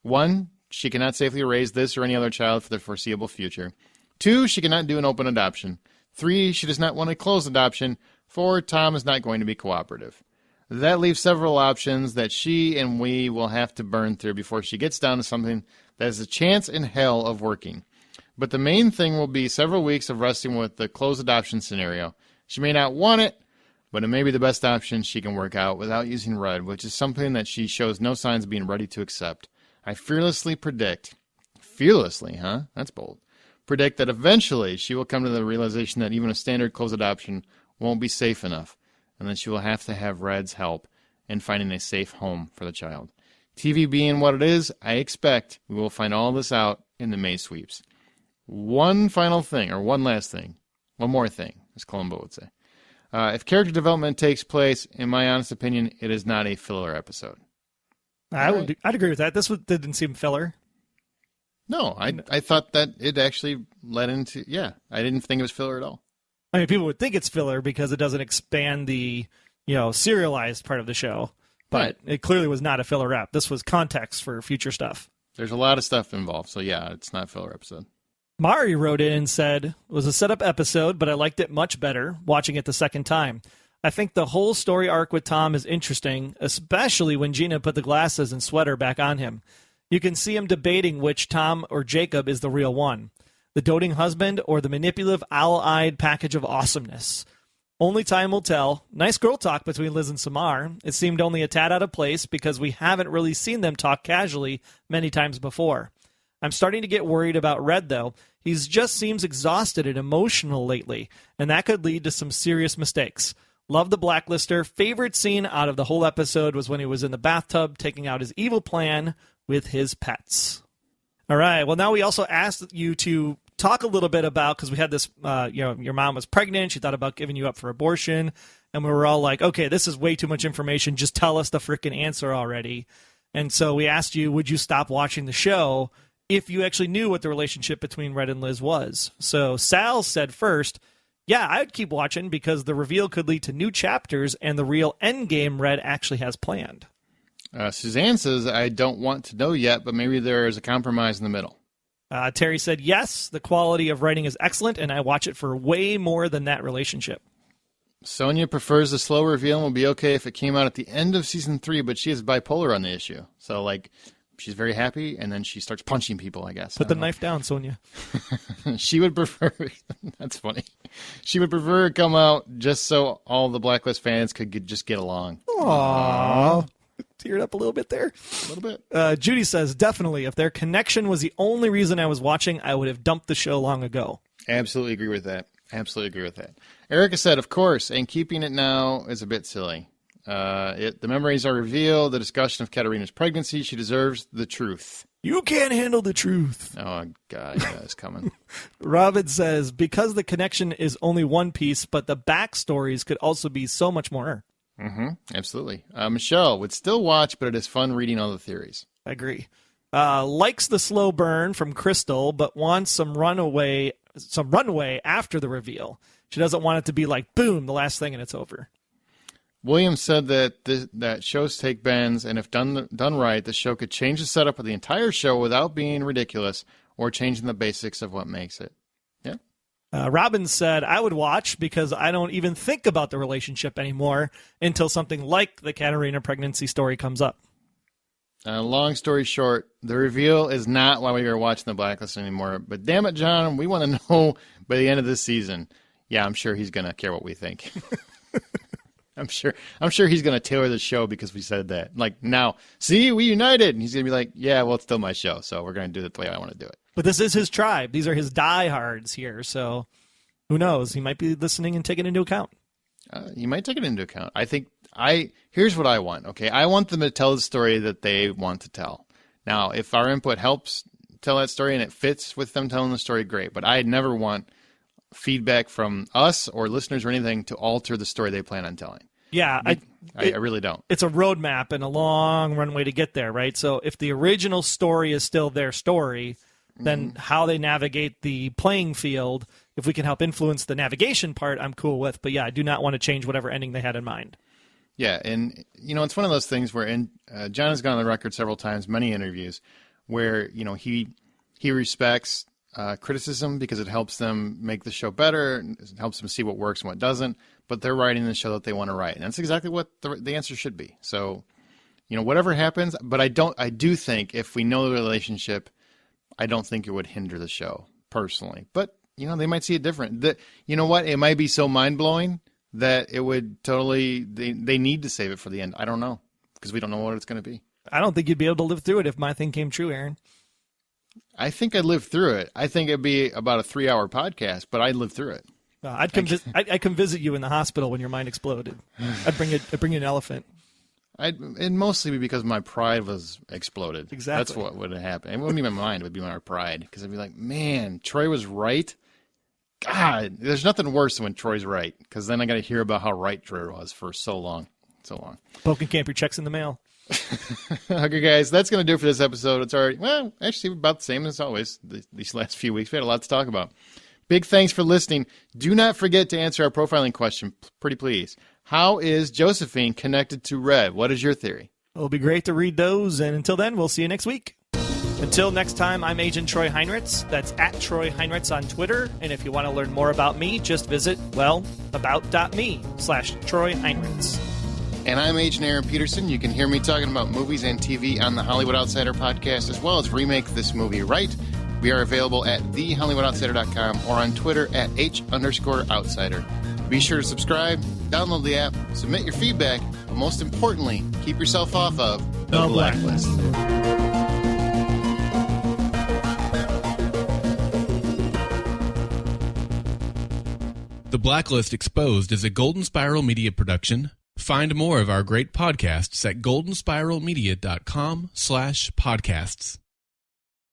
1, she cannot safely raise this or any other child for the foreseeable future. 2, she cannot do an open adoption. 3, she does not want a closed adoption. 4, Tom is not going to be cooperative. That leaves several options that she and we will have to burn through before she gets down to something that has a chance in hell of working. But the main thing will be several weeks of wrestling with the closed adoption scenario. She may not want it, but it may be the best option she can work out without using Red, which is something that she shows no signs of being ready to accept. I fearlessly, huh? That's bold. Predict that eventually she will come to the realization that even a standard closed adoption won't be safe enough, and that she will have to have Red's help in finding a safe home for the child. TV being what it is, I expect we will find all this out in the May sweeps. One last thing, as Columbo would say. If character development takes place, in my honest opinion, it is not a filler episode. I'd agree with that. This didn't seem filler. No, I thought that it actually led into, I didn't think it was filler at all. I mean, people would think it's filler because it doesn't expand the, serialized part of the show. But It clearly was not a filler ep. This was context for future stuff. There's a lot of stuff involved, so it's not a filler episode. Mari wrote in and said, it was a setup episode, but I liked it much better watching it the second time. I think the whole story arc with Tom is interesting, especially when Gina put the glasses and sweater back on him. You can see him debating which Tom or Jacob is the real one, the doting husband or the manipulative, owl-eyed package of awesomeness. Only time will tell. Nice girl talk between Liz and Samar. It seemed only a tad out of place because we haven't really seen them talk casually many times before. I'm starting to get worried about Red, though. He just seems exhausted and emotional lately, and that could lead to some serious mistakes. Love the Blacklister. Favorite scene out of the whole episode was when he was in the bathtub taking out his evil plan with his pets. All right. Well, now we also asked you to talk a little bit about, because we had this, your mom was pregnant. She thought about giving you up for abortion. And we were all like, okay, this is way too much information. Just tell us the freaking answer already. And so we asked you, would you stop watching the show if you actually knew what the relationship between Red and Liz was. So Sal said first, yeah, I'd keep watching because the reveal could lead to new chapters and the real endgame Red actually has planned. Suzanne says, I don't want to know yet, but maybe there is a compromise in the middle. Terry said, yes, the quality of writing is excellent, and I watch it for way more than that relationship. Sonia prefers the slow reveal and will be okay if it came out at the end of season 3, but she is bipolar on the issue. So, like, she's very happy, and then she starts punching people, I guess. Put the knife down, Sonia. She would prefer, that's funny, she would prefer it come out just so all the Blacklist fans could just get along. Aww. Teared up a little bit there. A little bit. Judy says, definitely, if their connection was the only reason I was watching, I would have dumped the show long ago. Absolutely agree with that. Absolutely agree with that. Erica said, of course, and keeping it now is a bit silly. The memories are revealed, the discussion of Katerina's pregnancy, she deserves the truth. You can't handle the truth. Oh, God, yeah, it's coming. Robin says, because the connection is only one piece, but the backstories could also be so much more. Mm-hmm. Absolutely. Michelle would still watch, but it is fun reading all the theories. I agree. Likes the slow burn from Crystal, but wants some runway after the reveal. She doesn't want it to be like, boom, the last thing and it's over. William said that shows take bends, and if done right, the show could change the setup of the entire show without being ridiculous or changing the basics of what makes it. Yeah. Robin said, I would watch because I don't even think about the relationship anymore until something like the Katerina pregnancy story comes up. Long story short, the reveal is not why we are watching The Blacklist anymore. But damn it, John, we want to know by the end of this season. Yeah, I'm sure he's going to care what we think. I'm sure he's going to tailor the show because we said that. Like, now, see, we united. And he's going to be like, yeah, well, it's still my show, so we're going to do it the way I want to do it. But this is his tribe. These are his diehards here, so who knows? He might be listening and taking it into account. He might take it into account. Here's what I want, okay? I want them to tell the story that they want to tell. Now, if our input helps tell that story and it fits with them telling the story, great. But I never want feedback from us or listeners or anything to alter the story they plan on telling. Yeah, I really don't. It's a roadmap and a long runway to get there, right? So if the original story is still their story, then how they navigate the playing field, if we can help influence the navigation part, I'm cool with. But yeah, I do not want to change whatever ending they had in mind. Yeah, and, it's one of those things where John has gone on the record several times, many interviews, where, he respects criticism because it helps them make the show better, it helps them see what works and what doesn't, but they're writing the show that they want to write. And that's exactly what the answer should be. So, whatever happens, but I do think if we know the relationship, I don't think it would hinder the show, personally. But, they might see it different. You know what? It might be so mind-blowing that it would totally, they need to save it for the end. I don't know, because we don't know what it's going to be. I don't think you'd be able to live through it if my thing came true, Aaron. I think I'd live through it. I think it'd be about a 3-hour podcast, but I'd live through it. I'd come visit you in the hospital when your mind exploded. I'd bring you an elephant. It'd mostly be because my pride was exploded. Exactly. That's what would have happened. It wouldn't be my mind. It would be my pride. Because I'd be like, man, Troy was right. God, there's nothing worse than when Troy's right. Because then I got to hear about how right Troy was for so long. Poking camp, your check's in the mail. Okay, guys, that's going to do it for this episode. It's already, actually about the same as always these last few weeks. We had a lot to talk about. Big thanks for listening. Do not forget to answer our profiling question, pretty please. How is Josephine connected to Red? What is your theory? It'll be great to read those, and until then, we'll see you next week. Until next time, I'm Agent Troy Heinritz. That's at Troy Heinritz on Twitter. And if you want to learn more about me, just visit, about.me/Troy Heinritz. And I'm Agent Aaron Peterson. You can hear me talking about movies and TV on the Hollywood Outsider podcast, as well as Remake This Movie Right. We are available at thehollywoodoutsider.com or on Twitter at H_outsider. Be sure to subscribe, download the app, submit your feedback, but most importantly, keep yourself off of The Blacklist. The Blacklist Exposed is a Golden Spiral Media production. Find more of our great podcasts at goldenspiralmedia.com/podcasts.